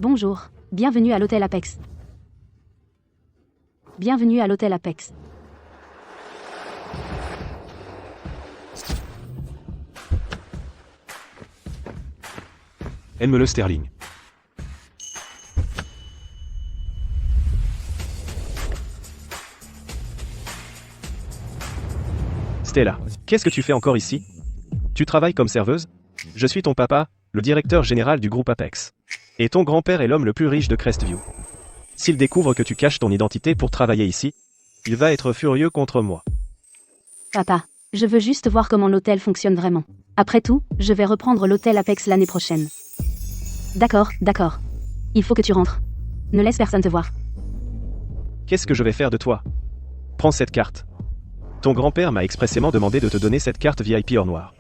Bonjour, bienvenue à l'hôtel Apex. Bienvenue à l'hôtel Apex. Aime le Sterling. Stella, qu'est-ce que tu fais encore ici? Tu travailles comme serveuse? Je suis ton papa, le directeur général du groupe Apex. Et ton grand-père est l'homme le plus riche de Crestview. S'il découvre que tu caches ton identité pour travailler ici, il va être furieux contre moi. Papa, je veux juste voir comment l'hôtel fonctionne vraiment. Après tout, je vais reprendre l'hôtel Apex l'année prochaine. D'accord, d'accord. Il faut que tu rentres. Ne laisse personne te voir. Qu'est-ce que je vais faire de toi? Prends cette carte. Ton grand-père m'a expressément demandé de te donner cette carte VIP or noir.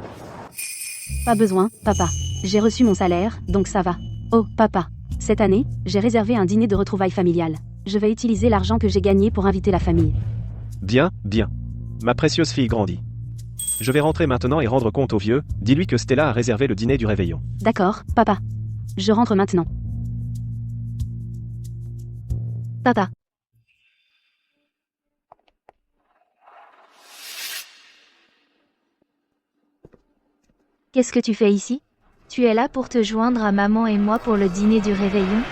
Pas besoin, papa. J'ai reçu mon salaire, donc ça va. Oh, papa. Cette année, j'ai réservé un dîner de retrouvailles familiales. Je vais utiliser l'argent que j'ai gagné pour inviter la famille. Bien, bien. Ma précieuse fille grandit. Je vais rentrer maintenant et rendre compte au vieux, dis-lui que Stella a réservé le dîner du réveillon. D'accord, papa. Je rentre maintenant. Papa. Qu'est-ce que tu fais ici? Tu es là pour te joindre à maman et moi pour le dîner du réveillon?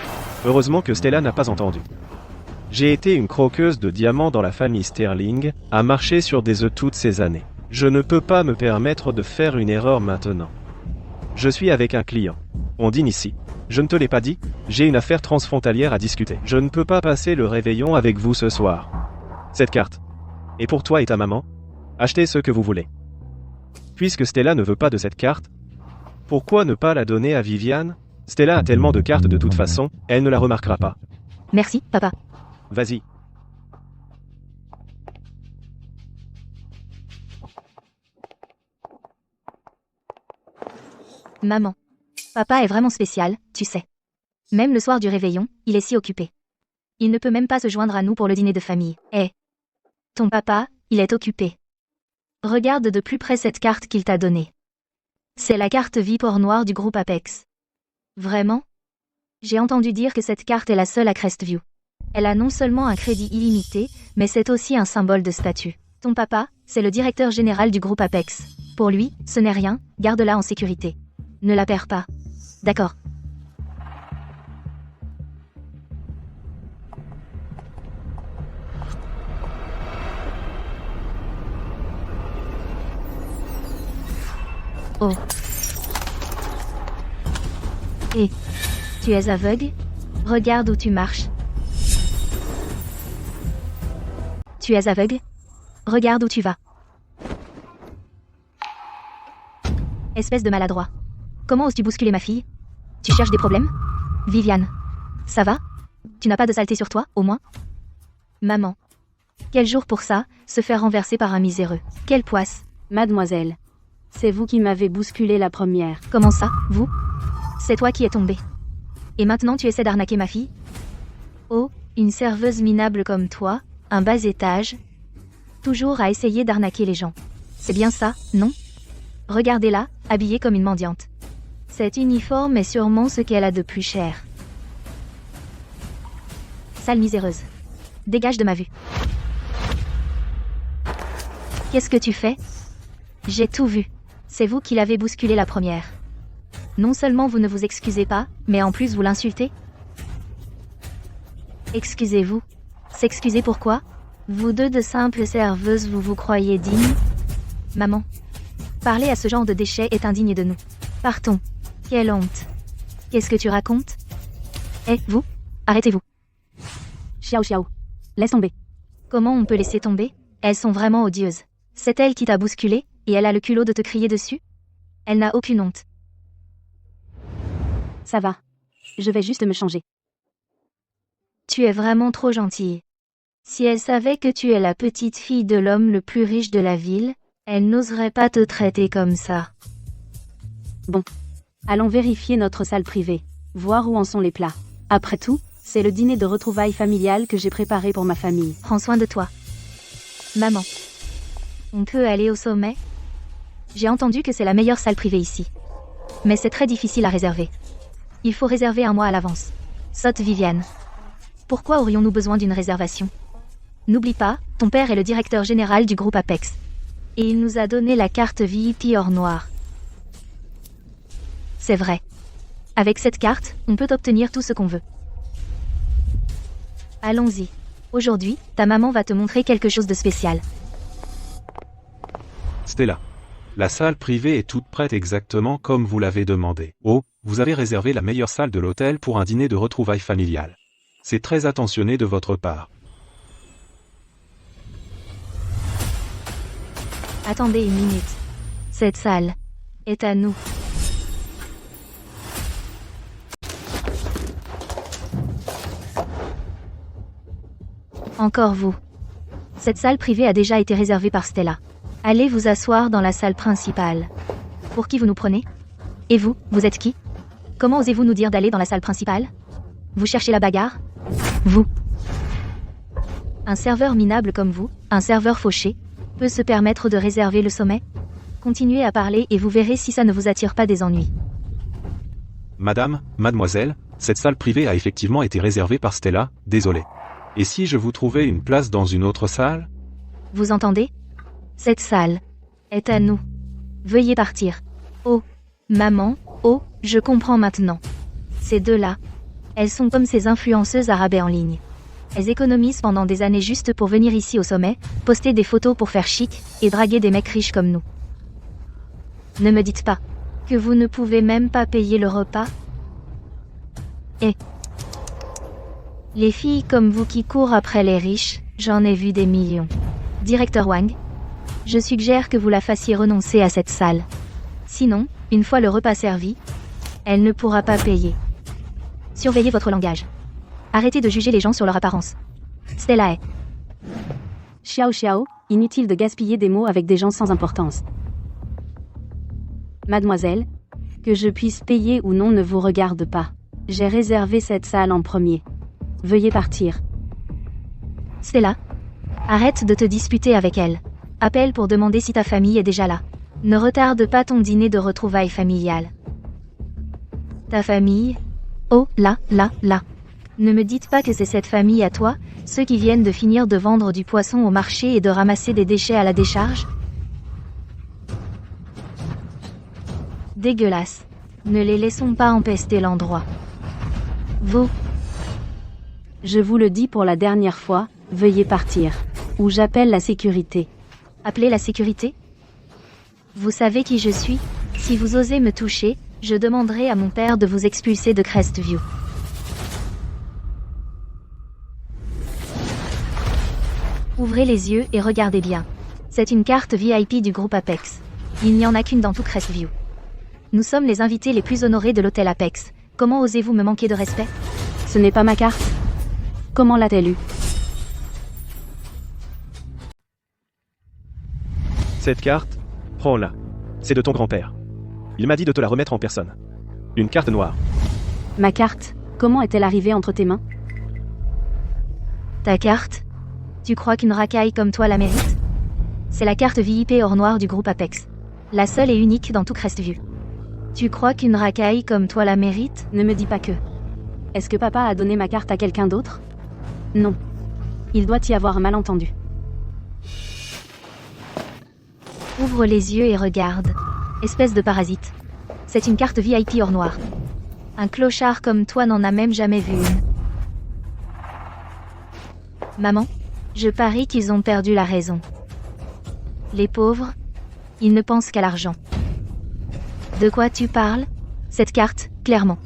Heureusement que Stella n'a pas entendu. J'ai été une croqueuse de diamants dans la famille Sterling, à marcher sur des œufs toutes ces années. Je ne peux pas me permettre de faire une erreur maintenant. Je suis avec un client. On dîne ici. Je ne te l'ai pas dit, j'ai une affaire transfrontalière à discuter. Je ne peux pas passer le réveillon avec vous ce soir. Cette carte. Et pour toi et ta maman, achetez ce que vous voulez. Puisque Stella ne veut pas de cette carte, pourquoi ne pas la donner à Viviane? Stella a tellement de cartes de toute façon, elle ne la remarquera pas. Merci, papa. Vas-y. Maman. Papa est vraiment spécial, tu sais. Même le soir du réveillon, il est si occupé. Il ne peut même pas se joindre à nous pour le dîner de famille. Ton papa, il est occupé. Regarde de plus près cette carte qu'il t'a donnée. C'est la carte VIP or noir du groupe Apex. Vraiment? J'ai entendu dire que cette carte est la seule à Crestview. Elle a non seulement un crédit illimité, mais c'est aussi un symbole de statut. Ton papa, c'est le directeur général du groupe Apex. Pour lui, ce n'est rien, garde-la en sécurité. Ne la perds pas. D'accord. Oh. Et tu es aveugle? Regarde où tu marches. Tu es aveugle? Regarde où tu vas. Espèce de maladroit. Comment oses-tu bousculer ma fille? Tu cherches des problèmes? Viviane. Ça va? Tu n'as pas de saleté sur toi, au moins? Maman. Quel jour pour ça, se faire renverser par un miséreux. Quelle poisse. Mademoiselle. C'est vous qui m'avez bousculé la première. Comment ça, vous? C'est toi qui es tombée. Et maintenant tu essaies d'arnaquer ma fille? Oh, une serveuse minable comme toi, un bas étage. Toujours à essayer d'arnaquer les gens. C'est bien ça, non? Regardez-la, habillée comme une mendiante. Cet uniforme est sûrement ce qu'elle a de plus cher. Sale miséreuse. Dégage de ma vue. Qu'est-ce que tu fais? J'ai tout vu. C'est vous qui l'avez bousculée la première. Non seulement vous ne vous excusez pas, mais en plus vous l'insultez? Excusez-vous. S'excuser pourquoi? Vous deux de simples serveuses, vous vous croyez dignes? Maman. Parler à ce genre de déchets est indigne de nous. Partons. Quelle honte. Qu'est-ce que tu racontes? Vous? Arrêtez-vous. Xiao Xiao. Laisse tomber. Comment on peut laisser tomber? Elles sont vraiment odieuses. C'est elle qui t'a bousculé, et elle a le culot de te crier dessus? Elle n'a aucune honte. Ça va. Je vais juste me changer. Tu es vraiment trop gentille. Si elle savait que tu es la petite fille de l'homme le plus riche de la ville, elle n'oserait pas te traiter comme ça. Bon. Allons vérifier notre salle privée. Voir où en sont les plats. Après tout, c'est le dîner de retrouvailles familiales que j'ai préparé pour ma famille. Prends soin de toi. Maman. On peut aller au sommet? J'ai entendu que c'est la meilleure salle privée ici. Mais c'est très difficile à réserver. Il faut réserver un mois à l'avance. Sotte Viviane. Pourquoi aurions-nous besoin d'une réservation? N'oublie pas, ton père est le directeur général du groupe Apex. Et il nous a donné la carte VIP or noir. C'est vrai. Avec cette carte, on peut obtenir tout ce qu'on veut. Allons-y. Aujourd'hui, ta maman va te montrer quelque chose de spécial. Stella. La salle privée est toute prête exactement comme vous l'avez demandé. Oh, vous avez réservé la meilleure salle de l'hôtel pour un dîner de retrouvailles familiales. C'est très attentionné de votre part. Attendez une minute. Cette salle est à nous. Encore vous. Cette salle privée a déjà été réservée par Stella. Allez vous asseoir dans la salle principale. Pour qui vous nous prenez? Et vous, vous êtes qui? Comment osez-vous nous dire d'aller dans la salle principale? Vous cherchez la bagarre? Vous. Un serveur minable comme vous, un serveur fauché, peut se permettre de réserver le sommet? Continuez à parler et vous verrez si ça ne vous attire pas des ennuis. Madame, mademoiselle, cette salle privée a effectivement été réservée par Stella, désolé. Et si je vous trouvais une place dans une autre salle? Vous entendez? Cette salle est à nous. Veuillez partir. Oh, maman, oh, je comprends maintenant. Ces deux-là, elles sont comme ces influenceuses à rabais en ligne. Elles économisent pendant des années juste pour venir ici au sommet, poster des photos pour faire chic, et draguer des mecs riches comme nous. Ne me dites pas que vous ne pouvez même pas payer le repas. Et les filles comme vous qui courent après les riches, j'en ai vu des millions. Directeur Wang, je suggère que vous la fassiez renoncer à cette salle. Sinon, une fois le repas servi, elle ne pourra pas payer. Surveillez votre langage. Arrêtez de juger les gens sur leur apparence. Stella est... Xiao, inutile de gaspiller des mots avec des gens sans importance. Mademoiselle, que je puisse payer ou non ne vous regarde pas. J'ai réservé cette salle en premier. Veuillez partir. Stella, arrête de te disputer avec elle. Appelle pour demander si ta famille est déjà là. Ne retarde pas ton dîner de retrouvailles familiales. Ta famille? Oh, là. Ne me dites pas que c'est cette famille à toi, ceux qui viennent de finir de vendre du poisson au marché et de ramasser des déchets à la décharge? Dégueulasse. Ne les laissons pas empester l'endroit. Vous. Je vous le dis pour la dernière fois, veuillez partir. Ou j'appelle la sécurité. Appelez la sécurité? Vous savez qui je suis? Si vous osez me toucher, je demanderai à mon père de vous expulser de Crestview. Ouvrez les yeux et regardez bien. C'est une carte VIP du groupe Apex. Il n'y en a qu'une dans tout Crestview. Nous sommes les invités les plus honorés de l'hôtel Apex. Comment osez-vous me manquer de respect? Ce n'est pas ma carte. Comment l'a-t-elle eue? Cette carte, prends-la. C'est de ton grand-père. Il m'a dit de te la remettre en personne. Une carte noire. Ma carte, comment est-elle arrivée entre tes mains? Ta carte? Tu crois qu'une racaille comme toi la mérite? C'est la carte VIP or noir du groupe Apex. La seule et unique dans tout Crestview. Tu crois qu'une racaille comme toi la mérite? Ne me dis pas que. Est-ce que papa a donné ma carte à quelqu'un d'autre? Non. Il doit y avoir un malentendu. Ouvre les yeux et regarde. Espèce de parasite. C'est une carte VIP or noir. Un clochard comme toi n'en a même jamais vu une. Maman, je parie qu'ils ont perdu la raison. Les pauvres, ils ne pensent qu'à l'argent. De quoi tu parles? Cette carte, clairement.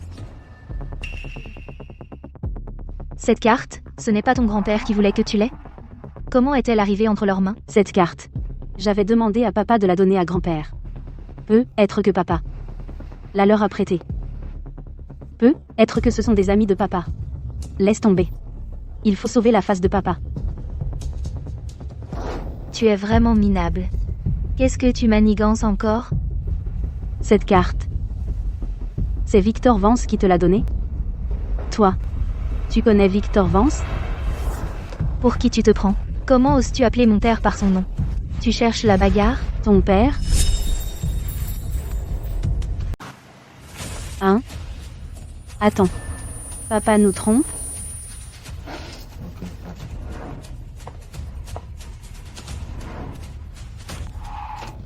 Cette carte, ce n'est pas ton grand-père qui voulait que tu l'aies? Comment est-elle arrivée entre leurs mains? Cette carte. J'avais demandé à papa de la donner à grand-père. Peut être que papa la leur a prêtée. Peut être que ce sont des amis de papa. Laisse tomber. Il faut sauver la face de papa. Tu es vraiment minable. Qu'est-ce que tu manigances encore? Cette carte. C'est Victor Vance qui te l'a donnée? Toi, tu connais Victor Vance? Pour qui tu te prends? Comment oses-tu appeler mon père par son nom? Tu cherches la bagarre? Ton père? Hein? Attends. Papa nous trompe?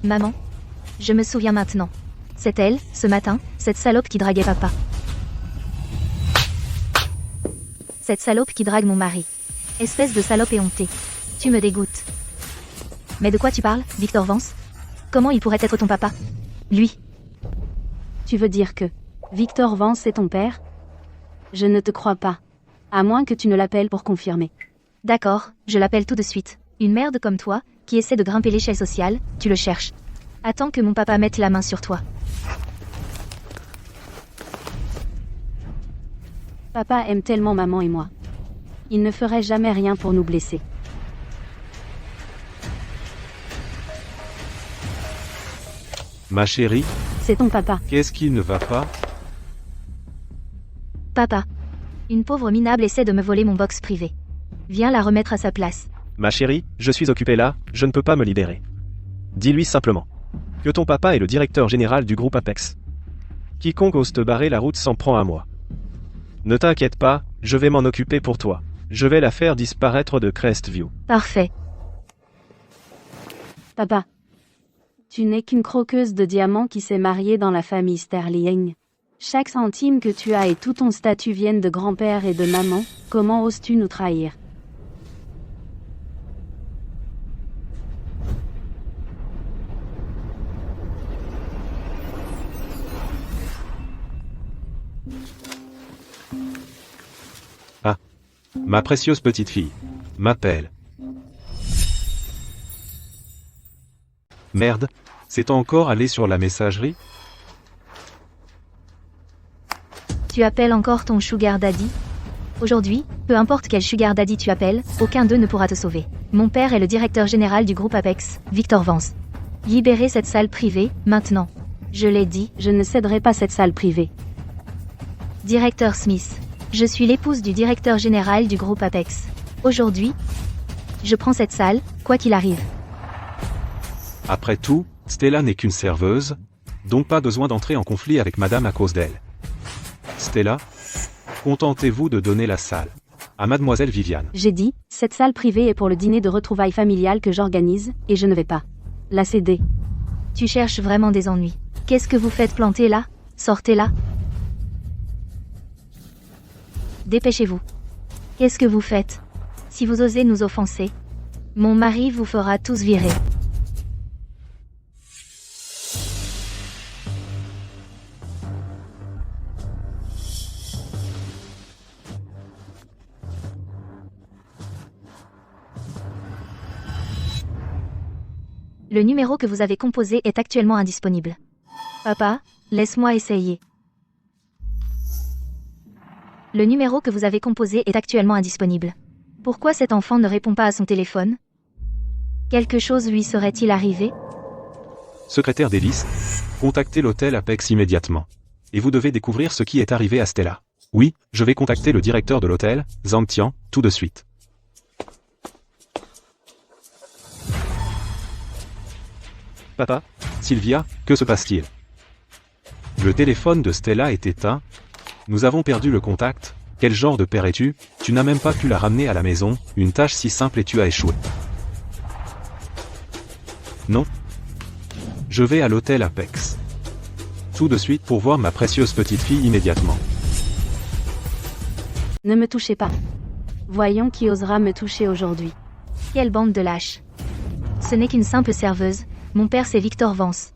Maman. Je me souviens maintenant. C'est elle, ce matin, cette salope qui draguait papa. Cette salope qui drague mon mari. Espèce de salope éhontée. Tu me dégoûtes. Mais de quoi tu parles, Victor Vance? Comment il pourrait être ton papa? Lui. Tu veux dire que Victor Vance est ton père? Je ne te crois pas. À moins que tu ne l'appelles pour confirmer. D'accord, je l'appelle tout de suite. Une merde comme toi, qui essaie de grimper l'échelle sociale, tu le cherches. Attends que mon papa mette la main sur toi. Papa aime tellement maman et moi. Il ne ferait jamais rien pour nous blesser. Ma chérie, C'est ton papa. qu'est-ce qui ne va pas? Papa. Une pauvre minable essaie de me voler mon box privé. Viens la remettre à sa place. Ma chérie, je suis occupé là, je ne peux pas me libérer. Dis-lui simplement que ton papa est le directeur général du groupe Apex. Quiconque ose te barrer la route s'en prend à moi. Ne t'inquiète pas, je vais m'en occuper pour toi. Je vais la faire disparaître de Crestview. Parfait. Papa. Tu n'es qu'une croqueuse de diamants qui s'est mariée dans la famille Sterling. Chaque centime que tu as et tout ton statut viennent de grand-père et de maman, comment oses-tu nous trahir? Ma précieuse petite fille. M'appelle. Merde, c'est encore allé sur la messagerie? Tu appelles encore ton sugar daddy? Aujourd'hui, peu importe quel sugar daddy tu appelles, aucun d'eux ne pourra te sauver. Mon père est le directeur général du groupe Apex, Victor Vance. Libérez cette salle privée, maintenant. Je l'ai dit, Je ne céderai pas cette salle privée. directeur Smith. Je suis l'épouse du directeur général du groupe Apex. Aujourd'hui, je prends cette salle, quoi qu'il arrive. Après tout, Stella n'est qu'une serveuse, donc pas besoin d'entrer en conflit avec madame à cause d'elle. Stella, contentez-vous de donner la salle à mademoiselle Viviane. J'ai dit, cette salle privée est pour le dîner de retrouvailles familiales que j'organise, et je ne vais pas la céder. Tu cherches vraiment des ennuis. Qu'est-ce que vous faites planter là? Sortez-la. Dépêchez-vous. Qu'est-ce que vous faites? Si vous osez nous offenser, mon mari vous fera tous virer. Le numéro que vous avez composé est actuellement indisponible. Papa, laisse-moi essayer. Le numéro que vous avez composé est actuellement indisponible. Pourquoi cet enfant ne répond pas à son téléphone? Quelque chose lui serait-il arrivé? Secrétaire d'Hélice, contactez l'hôtel Apex immédiatement. Et vous devez découvrir ce qui est arrivé à Stella. Oui, je vais contacter le directeur de l'hôtel, Zhang Tian, tout de suite. Papa, Sylvia, que se passe-t-il? Le téléphone de Stella est éteint. Nous avons perdu le contact. Quel genre de père es-tu? Tu n'as même pas pu la ramener à la maison, une tâche si simple et tu as échoué. Non. Je vais à l'hôtel Apex. Tout de suite pour voir ma précieuse petite fille immédiatement. Ne me touchez pas. Voyons qui osera me toucher aujourd'hui. Quelle bande de lâches. Ce n'est qu'une simple serveuse. Mon père c'est Victor Vance.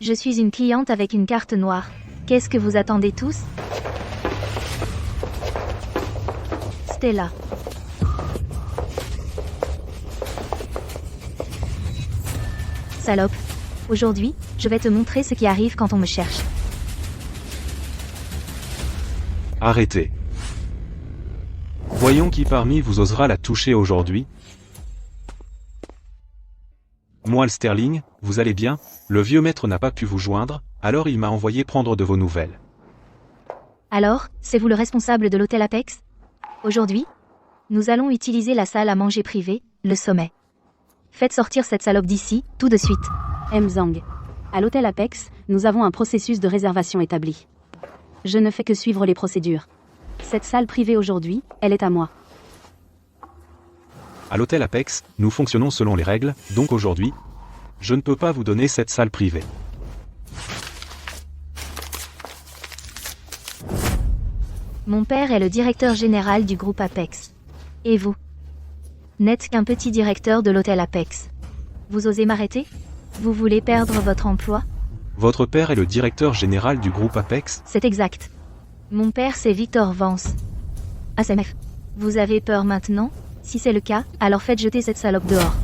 Je suis une cliente avec une carte noire. Qu'est-ce que vous attendez tous? Stella. Salope. Aujourd'hui, je vais te montrer ce qui arrive quand on me cherche. Arrêtez. Voyons qui parmi vous osera la toucher aujourd'hui. Moi le Sterling, vous allez bien? Le vieux maître n'a pas pu vous joindre, alors il m'a envoyé prendre de vos nouvelles. Alors, c'est vous le responsable de l'hôtel Apex? Aujourd'hui, nous allons utiliser la salle à manger privée, le sommet. Faites sortir cette salope d'ici, tout de suite. M. Zhang. À l'hôtel Apex, nous avons un processus de réservation établi. Je ne fais que suivre les procédures. Cette salle privée aujourd'hui, elle est à moi. À l'hôtel Apex, nous fonctionnons selon les règles, donc aujourd'hui, je ne peux pas vous donner cette salle privée. Mon père est le directeur général du groupe Apex. Et vous? N'êtes qu'un petit directeur de l'hôtel Apex. Vous osez m'arrêter? Vous voulez perdre votre emploi? Votre père est le directeur général du groupe Apex? C'est exact. Mon père c'est Victor Vance. ASMF. Vous avez peur maintenant? Si c'est le cas, alors faites jeter cette salope dehors.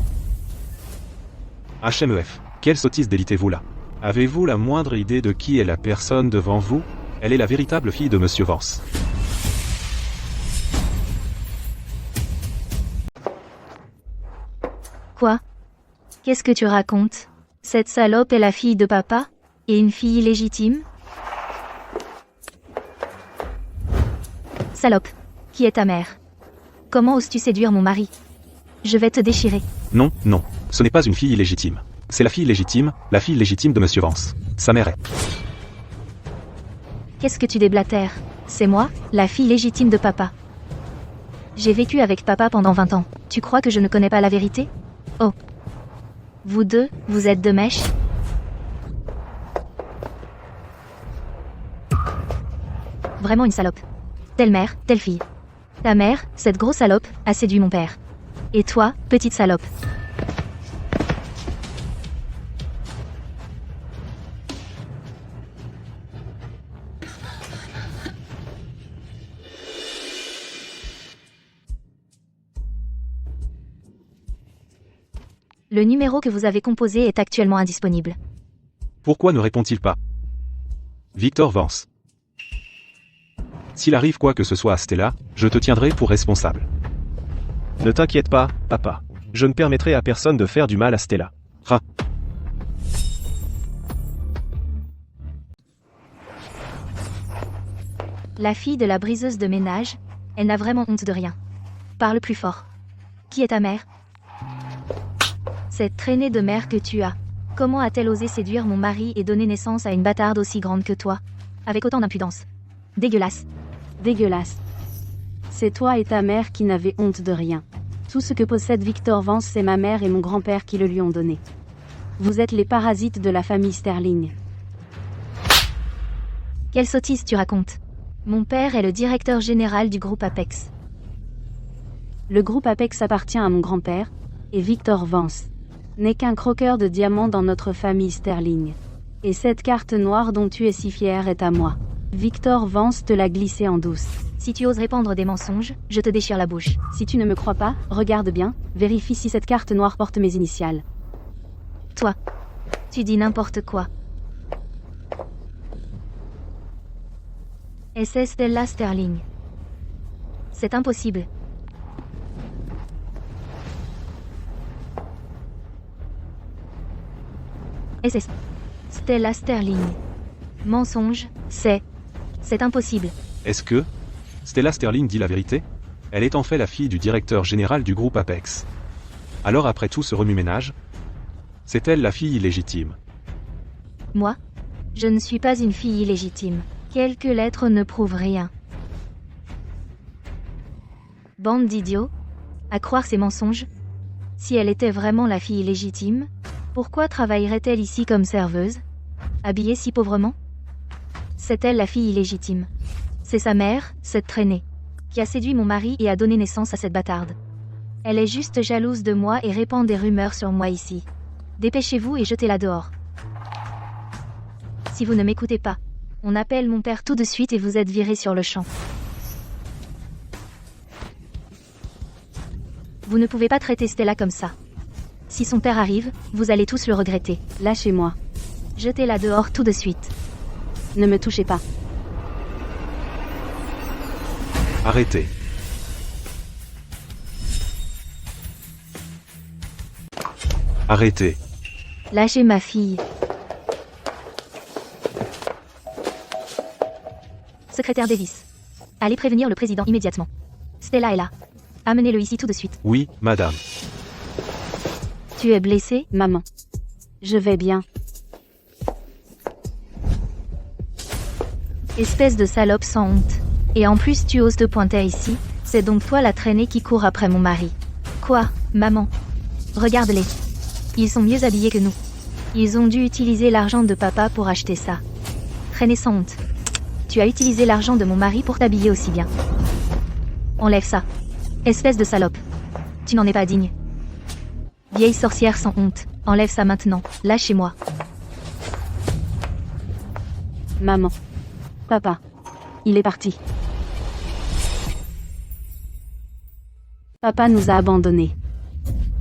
HMEF, quelle sottise délitez-vous là? Avez-vous la moindre idée de qui est la personne devant vous? Elle est la véritable fille de Monsieur Vance. Quoi? Qu'est-ce que tu racontes? Cette salope est la fille de papa? Et une fille illégitime? Salope. Qui est ta mère? Comment oses-tu séduire mon mari? Je vais te déchirer. Non, non, ce n'est pas une fille illégitime. C'est la fille légitime de Monsieur Vance. Sa mère est. Qu'est-ce que tu déblatères? C'est moi, la fille légitime de papa. J'ai vécu avec papa pendant 20 ans. Tu crois que je ne connais pas la vérité? Oh. Vous deux, vous êtes de mèche? Vraiment une salope. Telle mère, telle fille. Ta mère, cette grosse salope, a séduit mon père. Et toi, petite salope. Le numéro que vous avez composé est actuellement indisponible. Pourquoi ne répond-il pas? Victor Vance. S'il arrive quoi que ce soit à Stella, je te tiendrai pour responsable. Ne t'inquiète pas, papa. Je ne permettrai à personne de faire du mal à Stella. Ra. La fille de la briseuse de ménage, elle n'a vraiment honte de rien. Parle plus fort. Qui est ta mère? Cette traînée de mère que tu as. Comment a-t-elle osé séduire mon mari et donner naissance à une bâtarde aussi grande que toi? Avec autant d'impudence. Dégueulasse. Dégueulasse. C'est toi et ta mère qui n'avez honte de rien. Tout ce que possède Victor Vance, c'est ma mère et mon grand-père qui le lui ont donné. Vous êtes les parasites de la famille Sterling. Quelle sottise tu racontes? Mon père est le directeur général du groupe Apex. Le groupe Apex appartient à mon grand-père, et Victor Vance n'est qu'un croqueur de diamants dans notre famille Sterling. Et cette carte noire dont tu es si fier est à moi. Victor Vance te l'a glissée en douce. Si tu oses répandre des mensonges, je te déchire la bouche. Si tu ne me crois pas, regarde bien, vérifie si cette carte noire porte mes initiales. Toi, tu dis n'importe quoi. SS Stella Sterling. C'est impossible. SS Stella Sterling. Mensonge, c'est impossible. Est-ce que Stella Sterling dit la vérité? Elle est en fait la fille du directeur général du groupe Apex. Alors après tout ce remue-ménage, c'est elle la fille illégitime. Moi, je ne suis pas une fille illégitime. Quelques lettres ne prouvent rien. Bande d'idiots. À croire ces mensonges. Si elle était vraiment la fille illégitime, pourquoi travaillerait-elle ici comme serveuse? Habillée si pauvrement? C'est elle la fille illégitime. C'est sa mère, cette traînée, qui a séduit mon mari et a donné naissance à cette bâtarde. Elle est juste jalouse de moi et répand des rumeurs sur moi ici. Dépêchez-vous et jetez-la dehors. Si vous ne m'écoutez pas, on appelle mon père tout de suite et vous êtes viré sur le champ. Vous ne pouvez pas traiter Stella comme ça. Si son père arrive, vous allez tous le regretter. Lâchez-moi. Jetez-la dehors tout de suite. Ne me touchez pas. Arrêtez. Arrêtez. Lâchez ma fille. Secrétaire Davis. Allez prévenir le président immédiatement. Stella est là. Amenez-le ici tout de suite. Oui, madame. Tu es blessé, Maman. Je vais bien. espèce de salope sans honte. Et en plus tu oses te pointer ici, c'est donc toi la traînée qui court après mon mari. Quoi, maman? Regarde-les. Ils sont mieux habillés que nous. Ils ont dû utiliser l'argent de papa pour acheter ça. Traînée sans honte. Tu as utilisé l'argent de mon mari pour t'habiller aussi bien. Enlève ça. Espèce de salope. Tu n'en es pas digne. Vieille sorcière sans honte. Enlève ça maintenant. Lâchez-moi. Maman. Papa. Il est parti. Papa nous a abandonnés.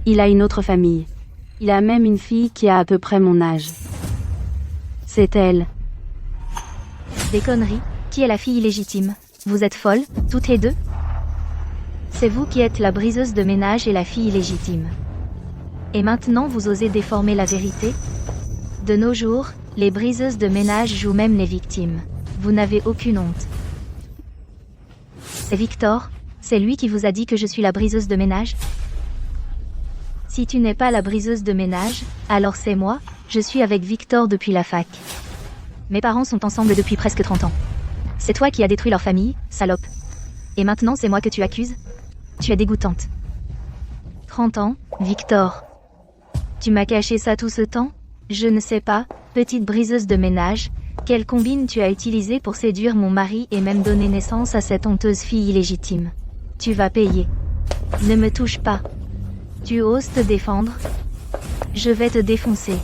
Il a une autre famille. Il a même une fille qui a à peu près mon âge. C'est elle. Des conneries. Qui est la fille illégitime? Vous êtes folles, toutes les deux? C'est vous qui êtes la briseuse de ménage et la fille illégitime. Et maintenant vous osez déformer la vérité? De nos jours, les briseuses de ménage jouent même les victimes. Vous n'avez aucune honte. C'est Victor, c'est lui qui vous a dit que je suis la briseuse de ménage? Si tu n'es pas la briseuse de ménage, alors c'est moi, je suis avec Victor depuis la fac. Mes parents sont ensemble depuis presque 30 ans. C'est toi qui as détruit leur famille, salope. Et maintenant c'est moi que tu accuses? Tu es dégoûtante. 30 ans, Victor. Tu m'as caché ça tout ce temps? Je ne sais pas, petite briseuse de ménage, quelle combine tu as utilisée pour séduire mon mari et même donner naissance à cette honteuse fille illégitime. Tu vas payer. Ne me touche pas. Tu oses te défendre? Je vais te défoncer.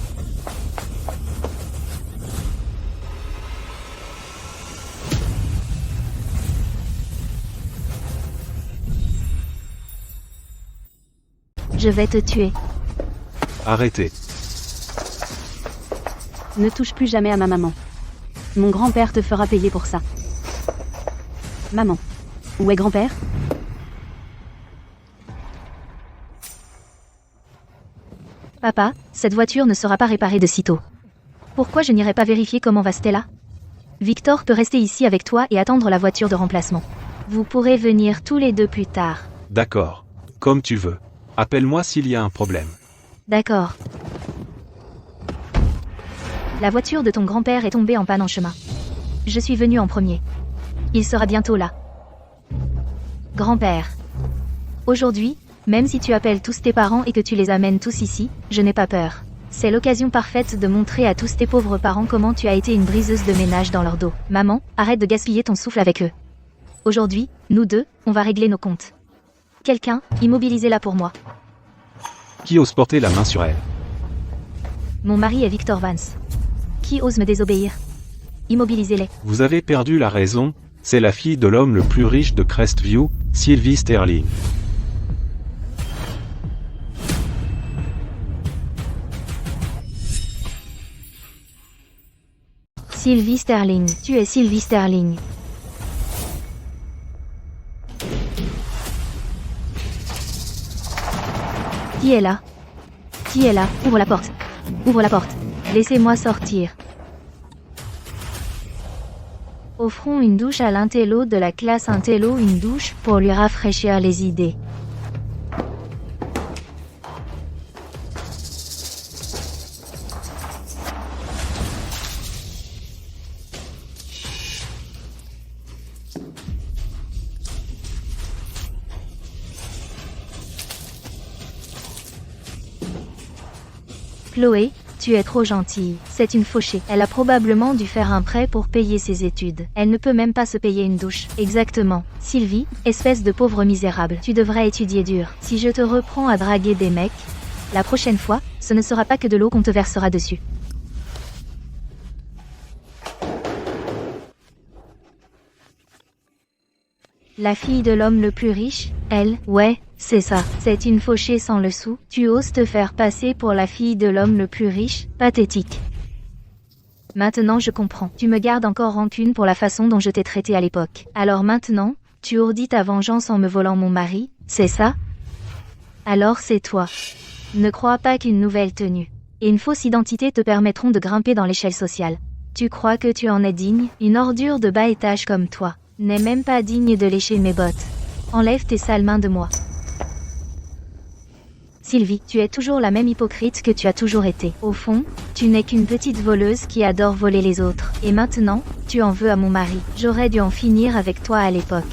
Je vais te tuer. Arrêtez. Ne touche plus jamais à ma maman. Mon grand-père te fera payer pour ça. Maman. Où est grand-père? Papa, cette voiture ne sera pas réparée de sitôt. Pourquoi je n'irai pas vérifier comment va Stella? Victor peut rester ici avec toi et attendre la voiture de remplacement. Vous pourrez venir tous les deux plus tard. D'accord. Comme tu veux. Appelle-moi s'il y a un problème. D'accord. La voiture de ton grand-père est tombée en panne en chemin. Je suis venu en premier. Il sera bientôt là. Grand-père. Aujourd'hui, même si tu appelles tous tes parents et que tu les amènes tous ici, je n'ai pas peur. C'est l'occasion parfaite de montrer à tous tes pauvres parents comment tu as été une briseuse de ménage dans leur dos. Maman, arrête de gaspiller ton souffle avec eux. Aujourd'hui, nous deux, on va régler nos comptes. Quelqu'un, immobilisez-la pour moi. Qui ose porter la main sur elle? Mon mari est Victor Vance. Qui ose me désobéir? Immobilisez-les. Vous avez perdu la raison, c'est la fille de l'homme le plus riche de Crestview, Sylvie Sterling. Sylvie Sterling, tu es Sylvie Sterling. Qui est là? Qui est là? Ouvre la porte. Ouvre la porte. Laissez-moi sortir. Offrons une douche à l'intello de la classe intello, une douche pour lui rafraîchir les idées. Chloé, tu es trop gentille. C'est une fauchée. Elle a probablement dû faire un prêt pour payer ses études. Elle ne peut même pas se payer une douche. Exactement. Sylvie, espèce de pauvre misérable. Tu devrais étudier dur. Si je te reprends à draguer des mecs, la prochaine fois, ce ne sera pas que de l'eau qu'on te versera dessus. La fille de l'homme le plus riche, elle, ouais, c'est ça. C'est une fauchée sans le sou. Tu oses te faire passer pour la fille de l'homme le plus riche, pathétique. Maintenant je comprends. Tu me gardes encore rancune pour la façon dont je t'ai traité à l'époque. Alors maintenant, tu ourdis ta vengeance en me volant mon mari, c'est ça? Alors c'est toi. Ne crois pas qu'une nouvelle tenue et une fausse identité te permettront de grimper dans l'échelle sociale. Tu crois que tu en es digne? Une ordure de bas étage comme toi n'est même pas digne de lécher mes bottes. Enlève tes sales mains de moi. Sylvie, tu es toujours la même hypocrite que tu as toujours été. Au fond, tu n'es qu'une petite voleuse qui adore voler les autres. Et maintenant, tu en veux à mon mari. J'aurais dû en finir avec toi à l'époque.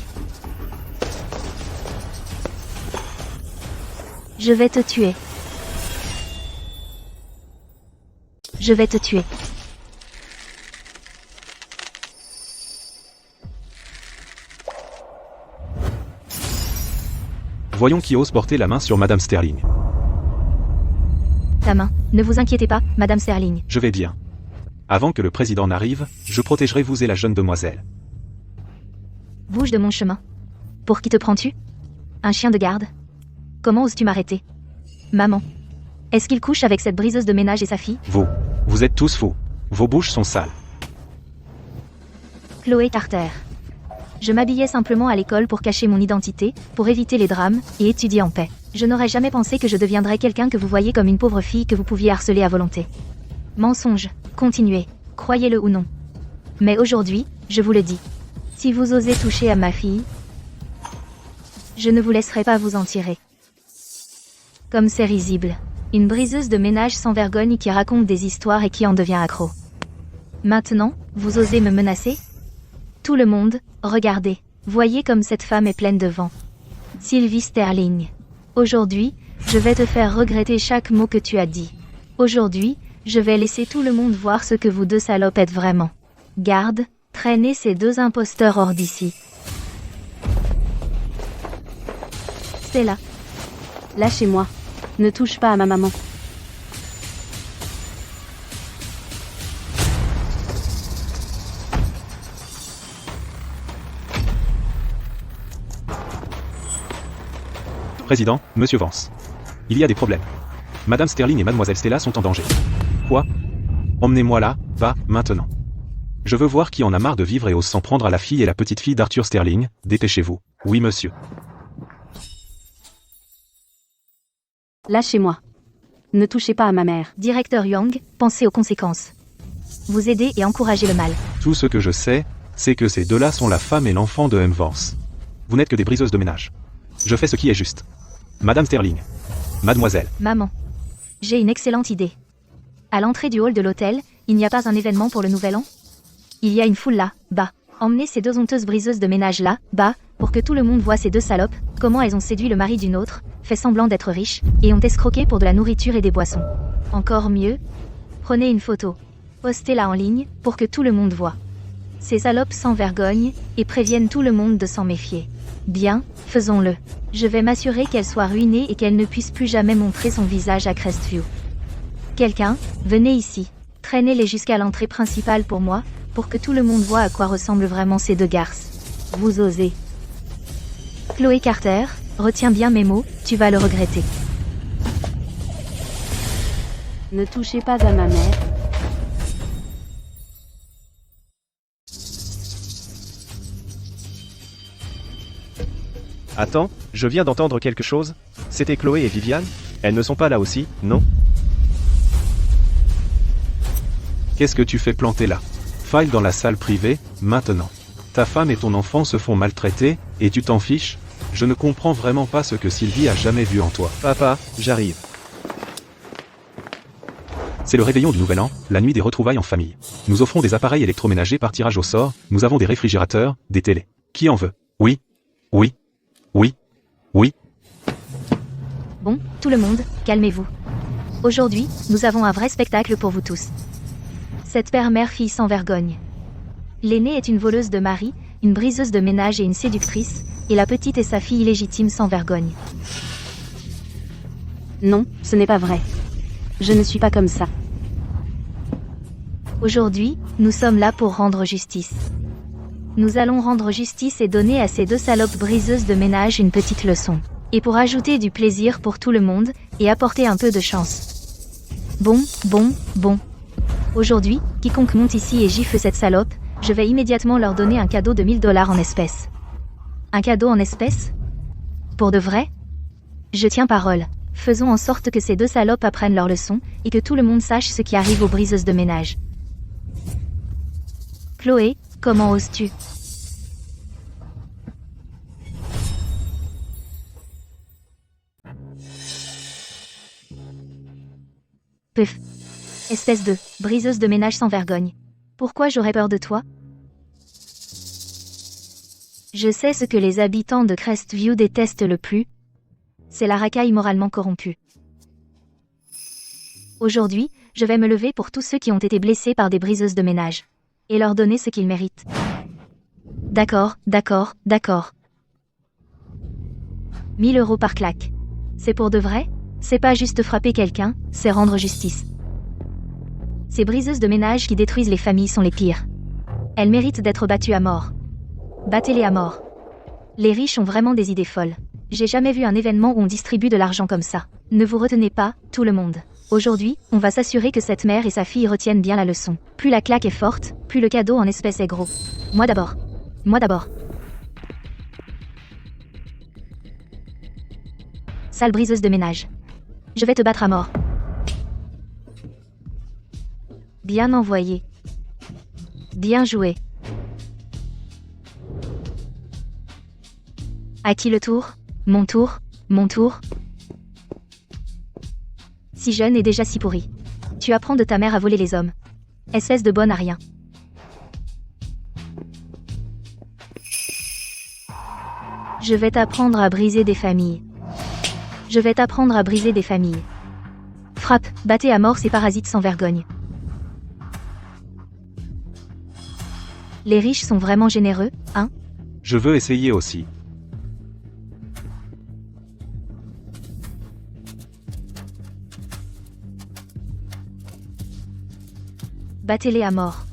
Je vais te tuer. Je vais te tuer. Voyons qui ose porter la main sur Madame Sterling. Ta main. Ne vous inquiétez pas, Madame Sterling. Je vais bien. Avant que le président n'arrive, je protégerai vous et la jeune demoiselle. Bouge de mon chemin. Pour qui te prends-tu? Un chien de garde? Comment oses-tu m'arrêter? Maman. Est-ce qu'il couche avec cette briseuse de ménage et sa fille? Vous êtes tous fous. Vos bouches sont sales. Chloé Carter. Je m'habillais simplement à l'école pour cacher mon identité, pour éviter les drames, et étudier en paix. Je n'aurais jamais pensé que je deviendrais quelqu'un que vous voyez comme une pauvre fille que vous pouviez harceler à volonté. Mensonge. Continuez. Croyez-le ou non. Mais aujourd'hui, je vous le dis. Si vous osez toucher à ma fille, je ne vous laisserai pas vous en tirer. Comme c'est risible. Une briseuse de ménage sans vergogne qui raconte des histoires et qui en devient accro. Maintenant, vous osez me menacer? Tout le monde, regardez. Voyez comme cette femme est pleine de vent. Sylvie Sterling. Aujourd'hui, je vais te faire regretter chaque mot que tu as dit. Aujourd'hui, je vais laisser tout le monde voir ce que vous deux salopes êtes vraiment. Garde, traînez ces deux imposteurs hors d'ici. Stella. Lâchez-moi. Ne touche pas à ma maman. Président, Monsieur Vance. Il y a des problèmes. Madame Sterling et Mademoiselle Stella sont en danger. Quoi? Emmenez-moi là, va, maintenant. Je veux voir qui en a marre de vivre et ose s'en prendre à la fille et la petite fille d'Arthur Sterling. Dépêchez-vous. Oui, monsieur. Lâchez-moi. Ne touchez pas à ma mère. Directeur Young, pensez aux conséquences. Vous aidez et encouragez le mal. Tout ce que je sais, c'est que ces deux-là sont la femme et l'enfant de M. Vance. Vous n'êtes que des briseuses de ménage. Je fais ce qui est juste. Madame Sterling. Mademoiselle. Maman. J'ai une excellente idée. À l'entrée du hall de l'hôtel, il n'y a pas un événement pour le nouvel an? Il y a une foule là, bas. Emmenez ces deux honteuses briseuses de ménage là, bas, pour que tout le monde voit ces deux salopes, comment elles ont séduit le mari d'une autre, fait semblant d'être riches, et ont escroqué pour de la nourriture et des boissons. Encore mieux, prenez une photo. Postez-la en ligne, pour que tout le monde voit. Ces salopes sans vergogne, et préviennent tout le monde de s'en méfier. Bien, faisons-le. Je vais m'assurer qu'elle soit ruinée et qu'elle ne puisse plus jamais montrer son visage à Crestview. Quelqu'un, venez ici. Traînez-les jusqu'à l'entrée principale pour moi, pour que tout le monde voit à quoi ressemblent vraiment ces deux garces. Vous osez. Chloé Carter, retiens bien mes mots, tu vas le regretter. Ne touchez pas à ma mère. Attends, je viens d'entendre quelque chose. C'était Chloé et Viviane? Elles ne sont pas là aussi, non? Qu'est-ce que tu fais planter là? File dans la salle privée, maintenant. Ta femme et ton enfant se font maltraiter, et tu t'en fiches? Je ne comprends vraiment pas ce que Sylvie a jamais vu en toi. Papa, j'arrive. C'est le réveillon du Nouvel An, la nuit des retrouvailles en famille. Nous offrons des appareils électroménagers par tirage au sort, nous avons des réfrigérateurs, des télés. Qui en veut? Oui. Oui. Oui. Oui. Bon, tout le monde, calmez-vous. Aujourd'hui, nous avons un vrai spectacle pour vous tous. Cette père-mère-fille sans vergogne. L'aînée est une voleuse de mari, une briseuse de ménage et une séductrice, et la petite est sa fille illégitime sans vergogne. Non, ce n'est pas vrai. Je ne suis pas comme ça. Aujourd'hui, nous sommes là pour rendre justice. Nous allons rendre justice et donner à ces deux salopes briseuses de ménage une petite leçon. Et pour ajouter du plaisir pour tout le monde, et apporter un peu de chance. Bon. Aujourd'hui, quiconque monte ici et gifle cette salope, je vais immédiatement leur donner un cadeau de 1000 $ en espèces. Un cadeau en espèces? Pour de vrai? Je tiens parole. Faisons en sorte que ces deux salopes apprennent leur leçon, et que tout le monde sache ce qui arrive aux briseuses de ménage. Chloé, comment oses-tu? Pef. Espèce de briseuse de ménage sans vergogne. Pourquoi j'aurais peur de toi? Je sais ce que les habitants de Crestview détestent le plus. C'est la racaille moralement corrompue. Aujourd'hui, je vais me lever pour tous ceux qui ont été blessés par des briseuses de ménage. Et leur donner ce qu'ils méritent. D'accord, d'accord, d'accord. 1000 € par claque. C'est pour de vrai? C'est pas juste frapper quelqu'un, c'est rendre justice. Ces briseuses de ménage qui détruisent les familles sont les pires. Elles méritent d'être battues à mort. Battez-les à mort. Les riches ont vraiment des idées folles. J'ai jamais vu un événement où on distribue de l'argent comme ça. Ne vous retenez pas, tout le monde. Aujourd'hui, on va s'assurer que cette mère et sa fille retiennent bien la leçon. Plus la claque est forte, plus le cadeau en espèces est gros. Moi d'abord. Moi d'abord. Sale briseuse de ménage. Je vais te battre à mort. Bien envoyé. Bien joué. À qui le tour? Mon tour? Mon tour? Si jeune et déjà si pourri. Tu apprends de ta mère à voler les hommes. Espèce de bonne à rien. Je vais t'apprendre à briser des familles. Je vais t'apprendre à briser des familles. Frappe, battez à mort ces parasites sans vergogne. Les riches sont vraiment généreux, hein? Je veux essayer aussi. Battez-les à mort.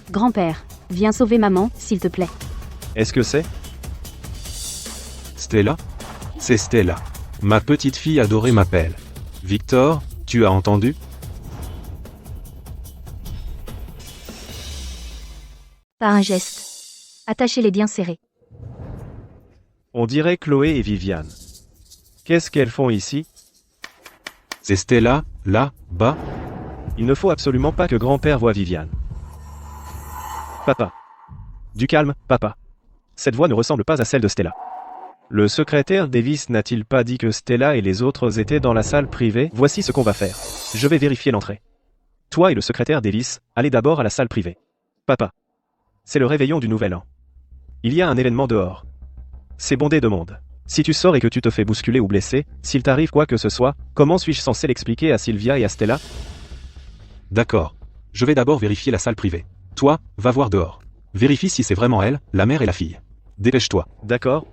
Grand-père, viens sauver maman, s'il te plaît. Est-ce que c'est? Stella? C'est Stella. Ma petite fille adorée m'appelle. Victor, tu as entendu? Pas un geste. Attachez-les bien serrés. On dirait Chloé et Viviane. Qu'est-ce qu'elles font ici? C'est Stella, là, bas? Il ne faut absolument pas que grand-père voie Viviane. Papa. Du calme, papa. Cette voix ne ressemble pas à celle de Stella. Le secrétaire Davis n'a-t-il pas dit que Stella et les autres étaient dans la salle privée? Voici ce qu'on va faire. Je vais vérifier l'entrée. Toi et le secrétaire Davis, allez d'abord à la salle privée. Papa. C'est le réveillon du Nouvel An. Il y a un événement dehors. C'est bondé de monde. Si tu sors et que tu te fais bousculer ou blesser, s'il t'arrive quoi que ce soit, comment suis-je censé l'expliquer à Sylvia et à Stella? D'accord. Je vais d'abord vérifier la salle privée. Toi, va voir dehors. Vérifie si c'est vraiment elle, la mère et la fille. Dépêche-toi. D'accord.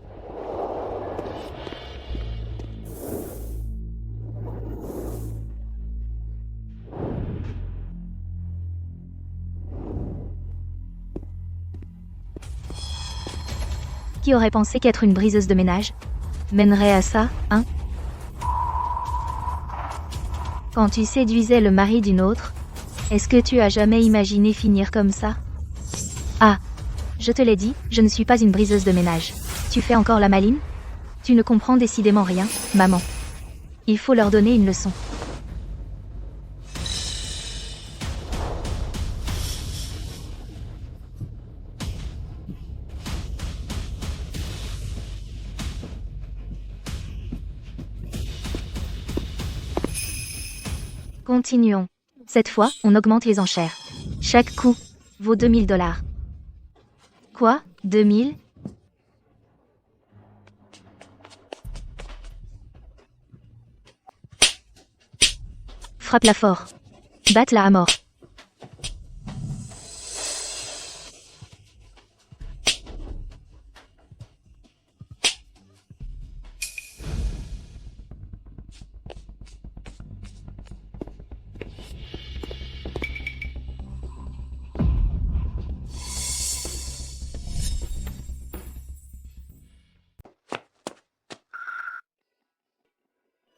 Qui aurait pensé qu'être une briseuse de ménage mènerait à ça, hein? Quand tu séduisais le mari d'une autre, est-ce que tu as jamais imaginé finir comme ça? Ah, je te l'ai dit, je ne suis pas une briseuse de ménage. Tu fais encore la maline? Tu ne comprends décidément rien, maman. Il faut leur donner une leçon. Continuons. Cette fois, on augmente les enchères. Chaque coup vaut 2000 $. Quoi? 2000? Frappe-la fort. Batte-la à mort.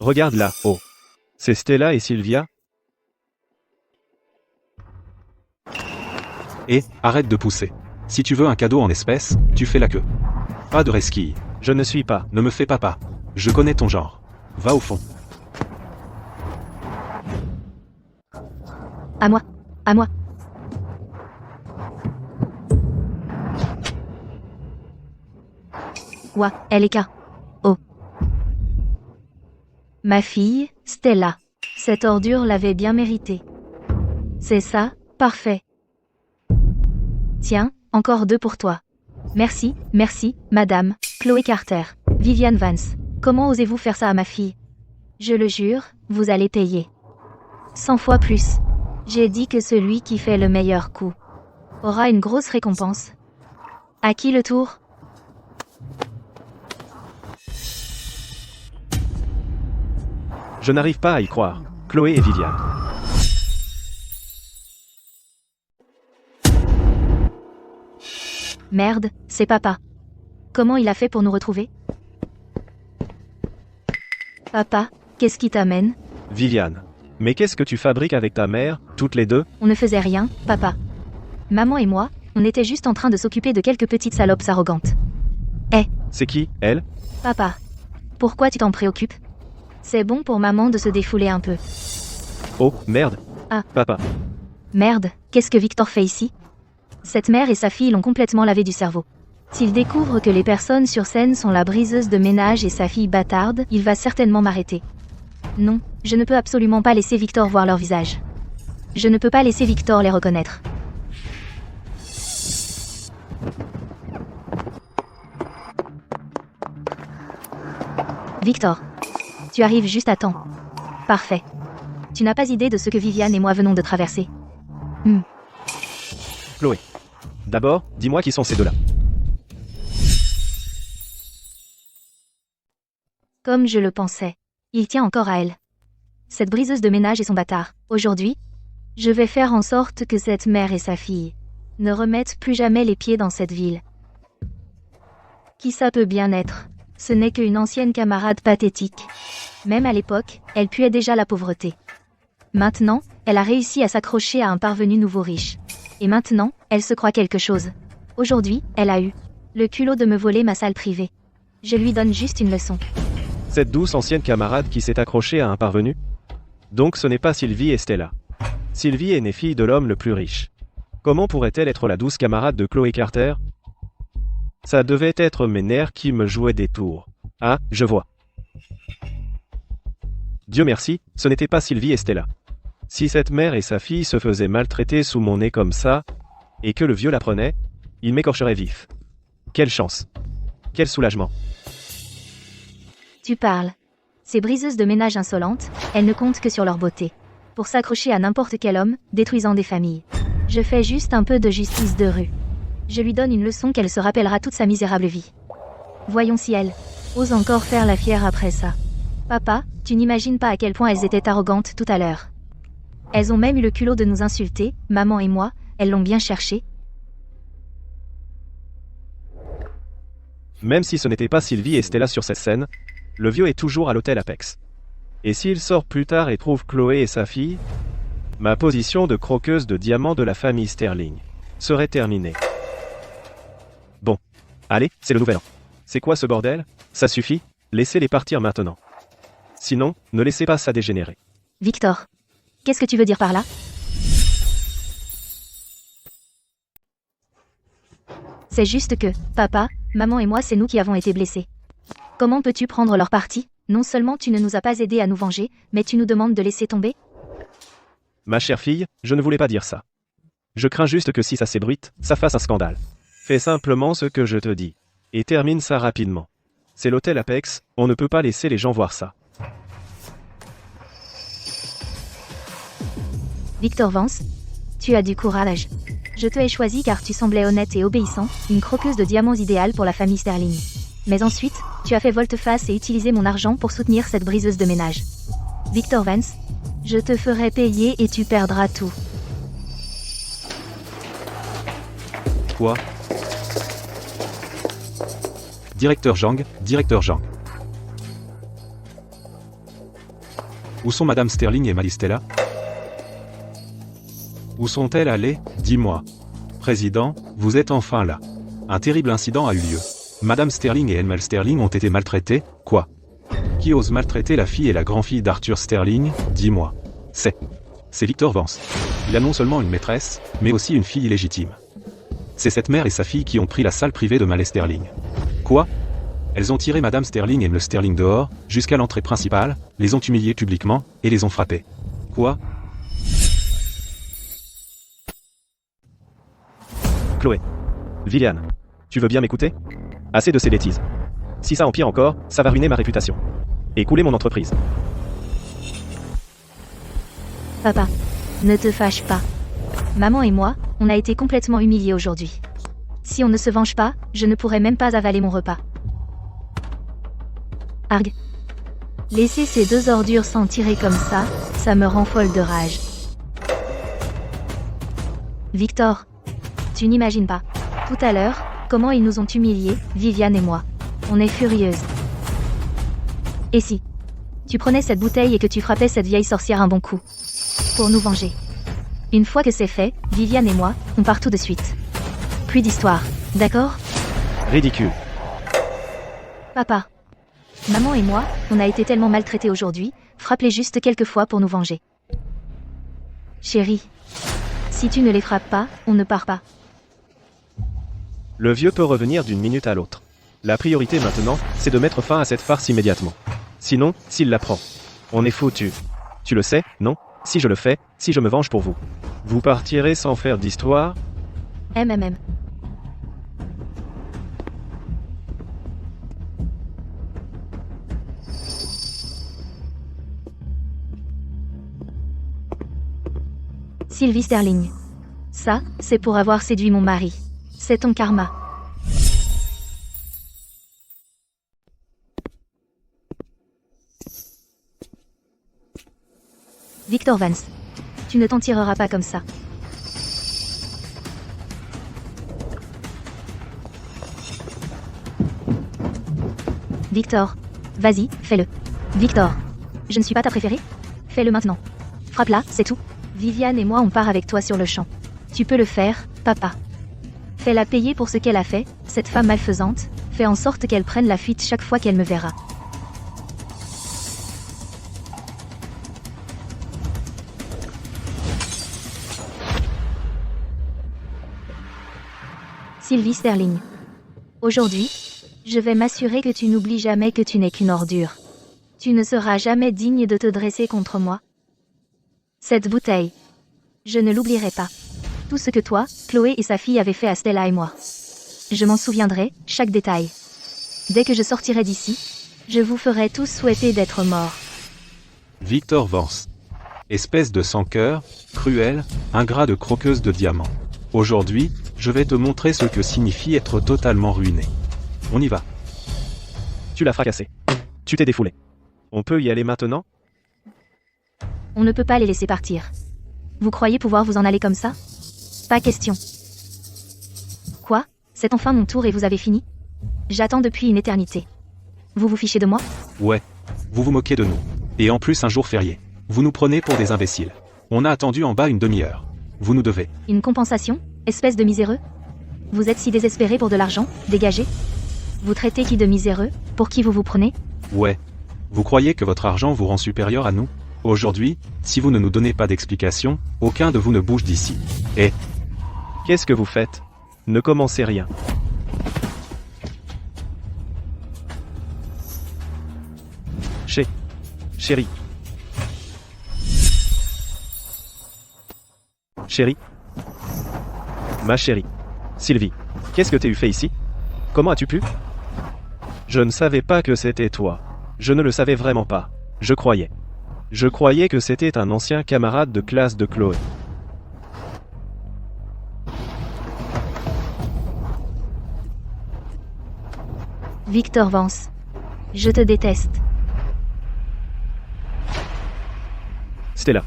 Regarde là, oh. C'est Stella et Sylvia? Et, arrête de pousser. Si tu veux un cadeau en espèces, tu fais la queue. Pas de resquille. Je ne suis pas. Ne me fais pas. Je connais ton genre. Va au fond. À moi. À moi. Ouah, elle est K. Oh. Ma fille, Stella. Cette ordure l'avait bien mérité. C'est ça, parfait. Tiens, encore 2 pour toi. Merci, merci, madame, Chloé Carter. Vivian Vance. Comment osez-vous faire ça à ma fille? Je le jure, vous allez payer. 100 fois plus. J'ai dit que celui qui fait le meilleur coup aura une grosse récompense. À qui le tour? Je n'arrive pas à y croire. Chloé et Viviane. Merde, c'est papa. Comment il a fait pour nous retrouver? Papa, qu'est-ce qui t'amène? Viviane. Mais qu'est-ce que tu fabriques avec ta mère, toutes les deux? On ne faisait rien, papa. Maman et moi, on était juste en train de s'occuper de quelques petites salopes arrogantes. C'est qui, elle? Papa, pourquoi tu t'en préoccupes? C'est bon pour maman de se défouler un peu. Oh, merde. Ah. Papa. Merde, qu'est-ce que Victor fait ici? Cette mère et sa fille l'ont complètement lavé du cerveau. S'il découvre que les personnes sur scène sont la briseuse de ménage et sa fille bâtarde, il va certainement m'arrêter. Non, je ne peux absolument pas laisser Victor voir leur visage. Je ne peux pas laisser Victor les reconnaître. Victor, tu arrives juste à temps. Parfait. Tu n'as pas idée de ce que Viviane et moi venons de traverser. Chloé. D'abord, dis-moi qui sont ces deux-là. Comme je le pensais. Il tient encore à elle. Cette briseuse de ménage et son bâtard. Aujourd'hui, je vais faire en sorte que cette mère et sa fille ne remettent plus jamais les pieds dans cette ville. Qui ça peut bien être? Ce n'est qu'une ancienne camarade pathétique. Même à l'époque, elle puait déjà la pauvreté. Maintenant, elle a réussi à s'accrocher à un parvenu nouveau riche. Et maintenant, elle se croit quelque chose. Aujourd'hui, elle a eu le culot de me voler ma salle privée. Je lui donne juste une leçon. Cette douce ancienne camarade qui s'est accrochée à un parvenu? Donc ce n'est pas Sylvie et Stella. Sylvie est née fille de l'homme le plus riche. Comment pourrait-elle être la douce camarade de Chloé Carter? Ça devait être mes nerfs qui me jouaient des tours. Ah, je vois. Dieu merci, ce n'était pas Sylvie et Stella. Si cette mère et sa fille se faisaient maltraiter sous mon nez comme ça, et que le vieux l'apprenait, il m'écorcherait vif. Quelle chance. Quel soulagement. Tu parles. Ces briseuses de ménage insolentes, elles ne comptent que sur leur beauté. Pour s'accrocher à n'importe quel homme, détruisant des familles. Je fais juste un peu de justice de rue. Je lui donne une leçon qu'elle se rappellera toute sa misérable vie. Voyons si elle ose encore faire la fière après ça. Papa, tu n'imagines pas à quel point elles étaient arrogantes tout à l'heure. Elles ont même eu le culot de nous insulter, maman et moi, elles l'ont bien cherché. Même si ce n'était pas Sylvie et Stella sur cette scène, le vieux est toujours à l'hôtel Apex. Et s'il sort plus tard et trouve Chloé et sa fille, ma position de croqueuse de diamants de la famille Sterling serait terminée. Bon. Allez, c'est le nouvel an. C'est quoi ce bordel? Ça suffit, laissez-les partir maintenant. Sinon, ne laissez pas ça dégénérer. Victor. Qu'est-ce que tu veux dire par là? C'est juste que, papa, maman et moi c'est nous qui avons été blessés. Comment peux-tu prendre leur parti? Non seulement tu ne nous as pas aidés à nous venger, mais tu nous demandes de laisser tomber? Ma chère fille, je ne voulais pas dire ça. Je crains juste que si ça s'ébruite, ça fasse un scandale. Fais simplement ce que je te dis. Et termine ça rapidement. C'est l'hôtel Apex, on ne peut pas laisser les gens voir ça. Victor Vance, tu as du courage. Je te ai choisi car tu semblais honnête et obéissant, une croqueuse de diamants idéale pour la famille Sterling. Mais ensuite, tu as fait volte-face et utilisé mon argent pour soutenir cette briseuse de ménage. Victor Vance, je te ferai payer et tu perdras tout. Quoi? Directeur Zhang, directeur Zhang. Où sont Madame Sterling et Stella? Où sont-elles allées? Dis-moi. Président, vous êtes enfin là. Un terrible incident a eu lieu. Madame Sterling et Elmel Sterling ont été maltraitées, quoi? Qui ose maltraiter la fille et la grand-fille d'Arthur Sterling? Dis-moi. C'est Victor Vance. Il a non seulement une maîtresse, mais aussi une fille illégitime. C'est cette mère et sa fille qui ont pris la salle privée de Mal Sterling. Quoi? Elles ont tiré Madame Sterling et le Sterling dehors, jusqu'à l'entrée principale, les ont humiliés publiquement, et les ont frappés. Quoi? Chloé. Viviane. Tu veux bien m'écouter? Assez de ces bêtises. Si ça empire encore, ça va ruiner ma réputation. Et couler mon entreprise. Papa, ne te fâche pas. Maman et moi, on a été complètement humiliés aujourd'hui. Si on ne se venge pas, je ne pourrai même pas avaler mon repas. Arg. Laisser ces deux ordures s'en tirer comme ça me rend folle de rage. Victor, tu n'imagines pas. Tout à l'heure, comment ils nous ont humiliés, Viviane et moi. On est furieuses. Et si tu prenais cette bouteille et que tu frappais cette vieille sorcière un bon coup? Pour nous venger. Une fois que c'est fait, Viviane et moi, on part tout de suite. Plus d'histoire, d'accord? Ridicule. Papa. Maman et moi, on a été tellement maltraités aujourd'hui, frappe-les juste quelques fois pour nous venger. Chérie. Si tu ne les frappes pas, on ne part pas. Le vieux peut revenir d'une minute à l'autre. La priorité maintenant, c'est de mettre fin à cette farce immédiatement. Sinon, s'il la prend, on est foutu. Tu le sais, non? Si je le fais, si je me venge pour vous. Vous partirez sans faire d'histoire? MMM. Sylvie Sterling. Ça, c'est pour avoir séduit mon mari. C'est ton karma. Victor Vance. Tu ne t'en tireras pas comme ça. Victor. Vas-y, fais-le. Victor. Je ne suis pas ta préférée? Fais-le maintenant. Frappe-la, c'est tout. Viviane et moi on part avec toi sur le champ. Tu peux le faire, papa. Fais-la payer pour ce qu'elle a fait, cette femme malfaisante. Fais en sorte qu'elle prenne la fuite chaque fois qu'elle me verra. Sylvie Sterling. Aujourd'hui, je vais m'assurer que tu n'oublies jamais que tu n'es qu'une ordure. Tu ne seras jamais digne de te dresser contre moi. Cette bouteille. Je ne l'oublierai pas. Tout ce que toi, Chloé et sa fille avaient fait à Stella et moi. Je m'en souviendrai, chaque détail. Dès que je sortirai d'ici, je vous ferai tous souhaiter d'être morts. Victor Vance. Espèce de sans-cœur, cruel, ingrat de croqueuse de diamants. Aujourd'hui, je vais te montrer ce que signifie être totalement ruiné. On y va. Tu l'as fracassé. Tu t'es défoulé. On peut y aller maintenant? On ne peut pas les laisser partir. Vous croyez pouvoir vous en aller comme ça? Pas question. Quoi? C'est enfin mon tour et vous avez fini? J'attends depuis une éternité. Vous vous fichez de moi? Ouais. Vous vous moquez de nous. Et en plus un jour férié. Vous nous prenez pour des imbéciles. On a attendu en bas une demi-heure. Vous nous devez. Une compensation? Espèce de miséreux? Vous êtes si désespéré pour de l'argent? Dégagez. Vous traitez qui de miséreux? Pour qui vous vous prenez? Ouais. Vous croyez que votre argent vous rend supérieur à nous? Aujourd'hui, si vous ne nous donnez pas d'explication, aucun de vous ne bouge d'ici. Et... Qu'est-ce que vous faites? Ne commencez rien. Chérie. Chérie. Ma chérie. Sylvie. Qu'est-ce que t'as fait ici? Comment as-tu pu? Je ne savais pas que c'était toi. Je ne le savais vraiment pas. Je croyais que c'était un ancien camarade de classe de Chloé. Victor Vance. Je te déteste. Stella.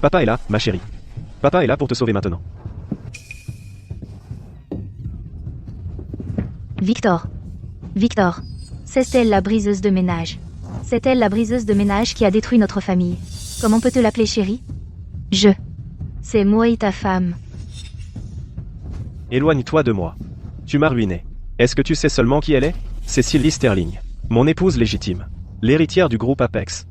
Papa est là, ma chérie. Papa est là pour te sauver maintenant. Victor. C'est elle la briseuse de ménage. C'est elle la briseuse de ménage qui a détruit notre famille. Comment peux-tu l'appeler chérie? C'est moi et ta femme. Éloigne-toi de moi. Tu m'as ruiné. Est-ce que tu sais seulement qui elle est? C'est Sylvie Sterling. Mon épouse légitime. L'héritière du groupe Apex.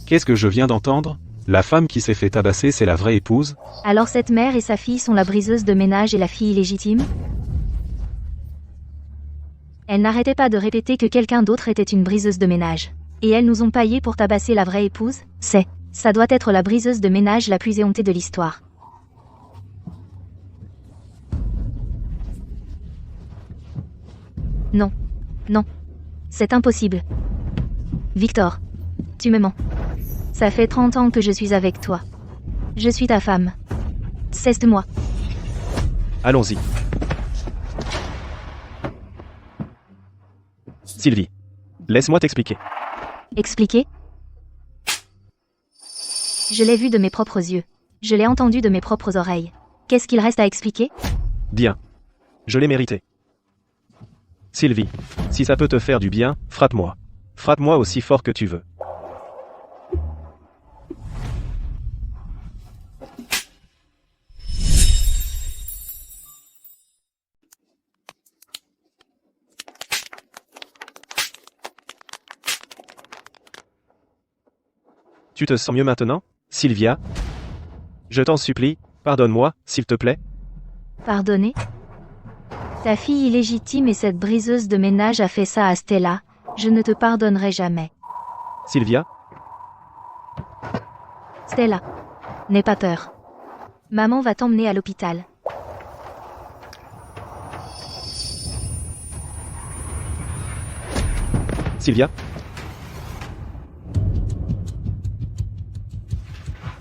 Qu'est-ce que je viens d'entendre? La femme qui s'est fait tabasser, c'est la vraie épouse? Alors cette mère et sa fille sont la briseuse de ménage et la fille illégitime? Elle n'arrêtait pas de répéter que quelqu'un d'autre était une briseuse de ménage. Et elles nous ont paillé pour tabasser la vraie épouse? Ça doit être la briseuse de ménage la plus éhontée de l'histoire. Non. Non. C'est impossible. Victor. Tu me mens. Ça fait 30 ans que je suis avec toi. Je suis ta femme. Cesse de moi. Allons-y. Sylvie, laisse-moi t'expliquer. Expliquer? Je l'ai vu de mes propres yeux. Je l'ai entendu de mes propres oreilles. Qu'est-ce qu'il reste à expliquer? Bien. Je l'ai mérité. Sylvie, si ça peut te faire du bien, frappe-moi. Frappe-moi aussi fort que tu veux. Tu te sens mieux maintenant, Sylvia? Je t'en supplie, pardonne-moi, s'il te plaît. Pardonner? Ta fille illégitime et cette briseuse de ménage a fait ça à Stella. Je ne te pardonnerai jamais. Sylvia? Stella, n'aie pas peur. Maman va t'emmener à l'hôpital. Sylvia?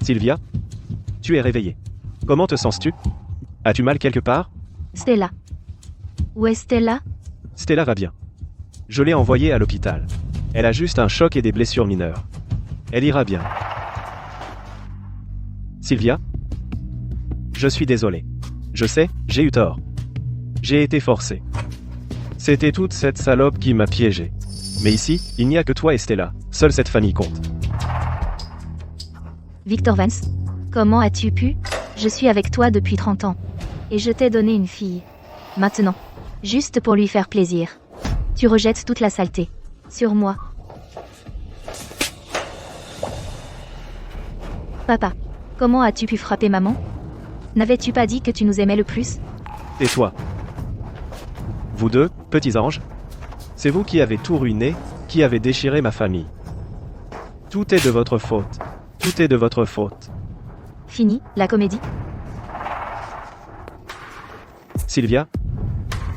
Sylvia? Tu es réveillée. Comment te sens-tu? As-tu mal quelque part? Stella. Où est Stella? Stella va bien. Je l'ai envoyée à l'hôpital. Elle a juste un choc et des blessures mineures. Elle ira bien. Sylvia? Je suis désolé. Je sais, j'ai eu tort. J'ai été forcé. C'était toute cette salope qui m'a piégé. Mais ici, il n'y a que toi et Stella. Seule cette famille compte. Victor Vance, comment as-tu pu? Je suis avec toi depuis 30 ans. Et je t'ai donné une fille. Maintenant, juste pour lui faire plaisir. Tu rejettes toute la saleté. Sur moi. Papa, comment as-tu pu frapper maman? N'avais-tu pas dit que tu nous aimais le plus? Et toi? Vous deux, petits anges? C'est vous qui avez tout ruiné, qui avez déchiré ma famille. Tout est de votre faute. Tout est de votre faute. Fini, la comédie? Sylvia?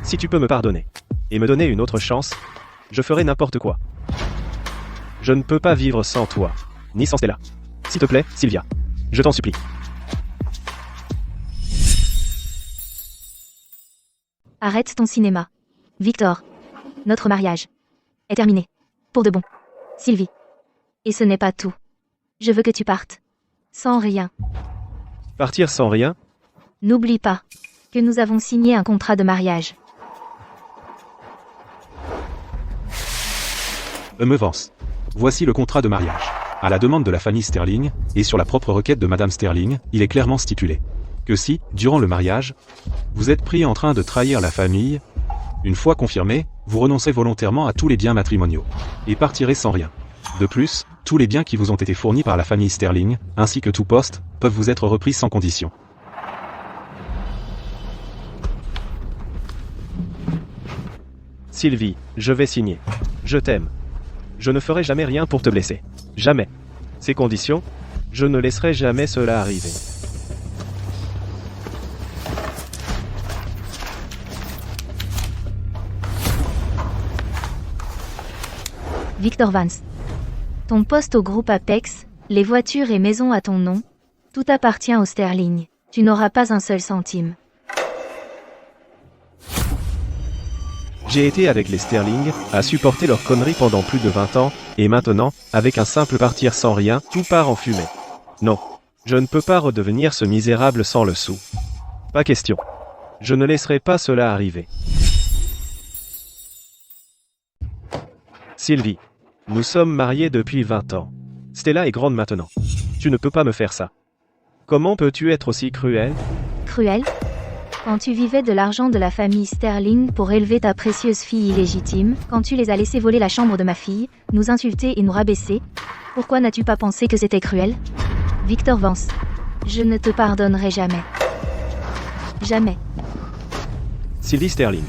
Si tu peux me pardonner, et me donner une autre chance, je ferai n'importe quoi. Je ne peux pas vivre sans toi, ni sans Stella. S'il te plaît, Sylvia. Je t'en supplie. Arrête ton cinéma. Victor. Notre mariage est terminé. Pour de bon. Sylvie. Et ce n'est pas tout. Je veux que tu partes. Sans rien. Partir sans rien? N'oublie pas que nous avons signé un contrat de mariage. Me Vance. Voici le contrat de mariage. À la demande de la famille Sterling, et sur la propre requête de Madame Sterling, il est clairement stipulé que si, durant le mariage, vous êtes pris en train de trahir la famille, une fois confirmé, vous renoncez volontairement à tous les biens matrimoniaux, et partirez sans rien. De plus, tous les biens qui vous ont été fournis par la famille Sterling, ainsi que tout poste, peuvent vous être repris sans condition. Sylvie, je vais signer. Je t'aime. Je ne ferai jamais rien pour te blesser. Jamais. Ces conditions, je ne laisserai jamais cela arriver. Victor Vance. Ton poste au groupe Apex, les voitures et maisons à ton nom, tout appartient au Sterling. Tu n'auras pas un seul centime. J'ai été avec les Sterling, à supporter leurs conneries pendant plus de 20 ans, et maintenant, avec un simple partir sans rien, tout part en fumée. Non. Je ne peux pas redevenir ce misérable sans le sou. Pas question. Je ne laisserai pas cela arriver. Sylvie. Nous sommes mariés depuis 20 ans. Stella est grande maintenant. Tu ne peux pas me faire ça. Comment peux-tu être aussi cruel? Cruel? Quand tu vivais de l'argent de la famille Sterling pour élever ta précieuse fille illégitime, quand tu les as laissés voler la chambre de ma fille, nous insulter et nous rabaisser, pourquoi n'as-tu pas pensé que c'était cruel? Victor Vance. Je ne te pardonnerai jamais. Jamais. Sylvie Sterling.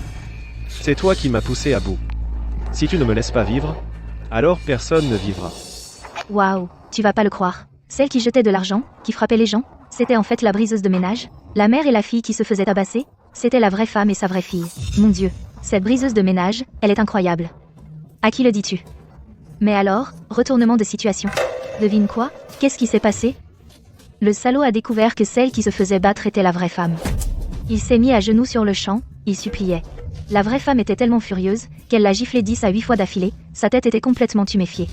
C'est toi qui m'as poussé à bout. Si tu ne me laisses pas vivre, alors personne ne vivra. Waouh, tu vas pas le croire. Celle qui jetait de l'argent, qui frappait les gens, c'était en fait la briseuse de ménage. La mère et la fille qui se faisaient tabasser, c'était la vraie femme et sa vraie fille. Mon Dieu, cette briseuse de ménage, elle est incroyable. À qui le dis-tu? Mais alors, retournement de situation. Devine quoi? Qu'est-ce qui s'est passé? Le salaud a découvert que celle qui se faisait battre était la vraie femme. Il s'est mis à genoux sur le champ, il suppliait. La vraie femme était tellement furieuse, qu'elle l'a giflé 10 à 8 fois d'affilée, sa tête était complètement tuméfiée.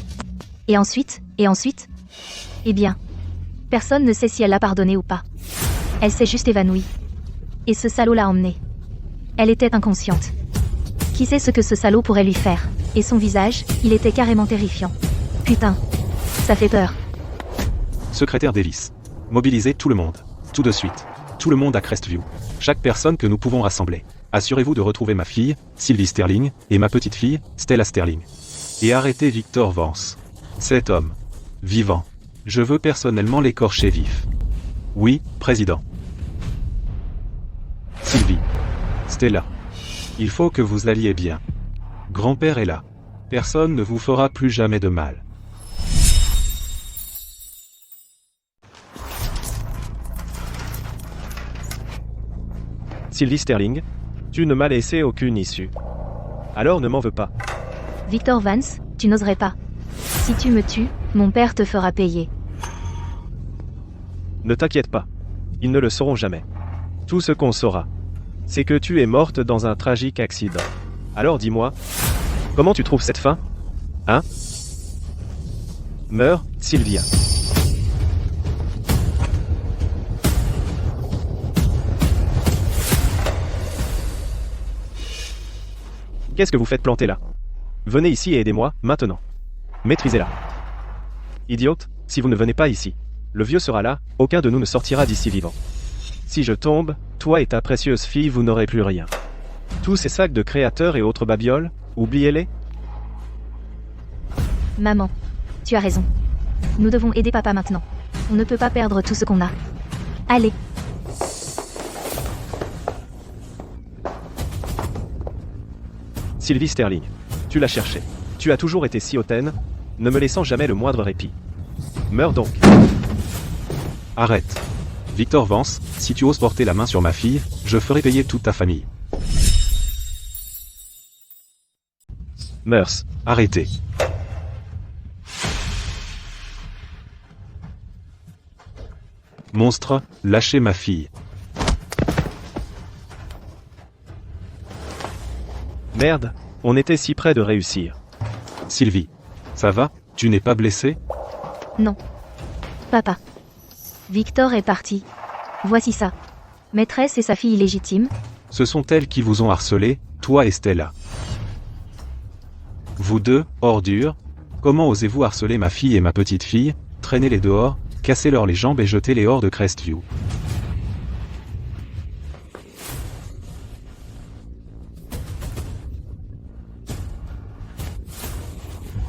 Et ensuite? Eh bien, personne ne sait si elle l'a pardonné ou pas. Elle s'est juste évanouie. Et ce salaud l'a emmenée. Elle était inconsciente. Qui sait ce que ce salaud pourrait lui faire? Et son visage, il était carrément terrifiant. Putain, ça fait peur. Secrétaire Davis. Mobilisez tout le monde. Tout de suite. Tout le monde à Crestview. Chaque personne que nous pouvons rassembler. Assurez-vous de retrouver ma fille, Sylvie Sterling, et ma petite fille, Stella Sterling. Et arrêtez Victor Vance. Cet homme. Vivant. Je veux personnellement l'écorcher vif. Oui, président. Sylvie. Stella. Il faut que vous alliez bien. Grand-père est là. Personne ne vous fera plus jamais de mal. Sylvie Sterling, tu ne m'as laissé aucune issue. Alors ne m'en veux pas. Victor Vance, tu n'oserais pas. Si tu me tues, mon père te fera payer. Ne t'inquiète pas. Ils ne le sauront jamais. Tout ce qu'on saura, c'est que tu es morte dans un tragique accident. Alors dis-moi, comment tu trouves cette fin? Hein? Meurs, Sylvia. Qu'est-ce que vous faites planter là? Venez ici et aidez-moi, maintenant. Maîtrisez-la. Idiote, si vous ne venez pas ici, le vieux sera là, aucun de nous ne sortira d'ici vivant. Si je tombe, toi et ta précieuse fille vous n'aurez plus rien. Tous ces sacs de créateurs et autres babioles, oubliez-les. Maman, tu as raison. Nous devons aider papa maintenant. On ne peut pas perdre tout ce qu'on a. Allez. Sylvie Sterling, tu l'as cherché. Tu as toujours été si hautaine, ne me laissant jamais le moindre répit. Meurs donc. Arrête. Victor Vance, si tu oses porter la main sur ma fille, je ferai payer toute ta famille. Meurs. Arrêtez. Monstre, lâchez ma fille. Merde, on était si près de réussir. Sylvie. Ça va? Tu n'es pas blessée? Non. Papa. Victor est parti. Voici ça. Maîtresse et sa fille illégitime. Ce sont elles qui vous ont harcelé, toi et Stella. Vous deux, ordures, comment osez-vous harceler ma fille et ma petite fille, traîner-les dehors, casser-leur les jambes et jeter-les hors de Crestview?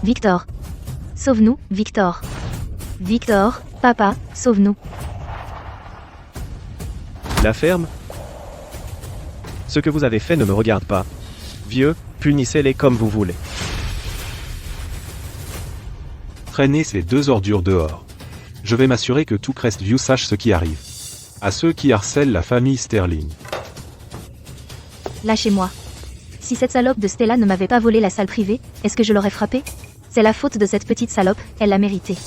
Victor. Sauve-nous, Victor. Victor, papa, sauve-nous. La ferme? Ce que vous avez fait ne me regarde pas. Vieux, punissez-les comme vous voulez. Traînez ces deux ordures dehors. Je vais m'assurer que tout Crestview sache ce qui arrive. À ceux qui harcèlent la famille Sterling. Lâchez-moi. Si cette salope de Stella ne m'avait pas volé la salle privée, est-ce que je l'aurais frappée? C'est la faute de cette petite salope, elle l'a mérité.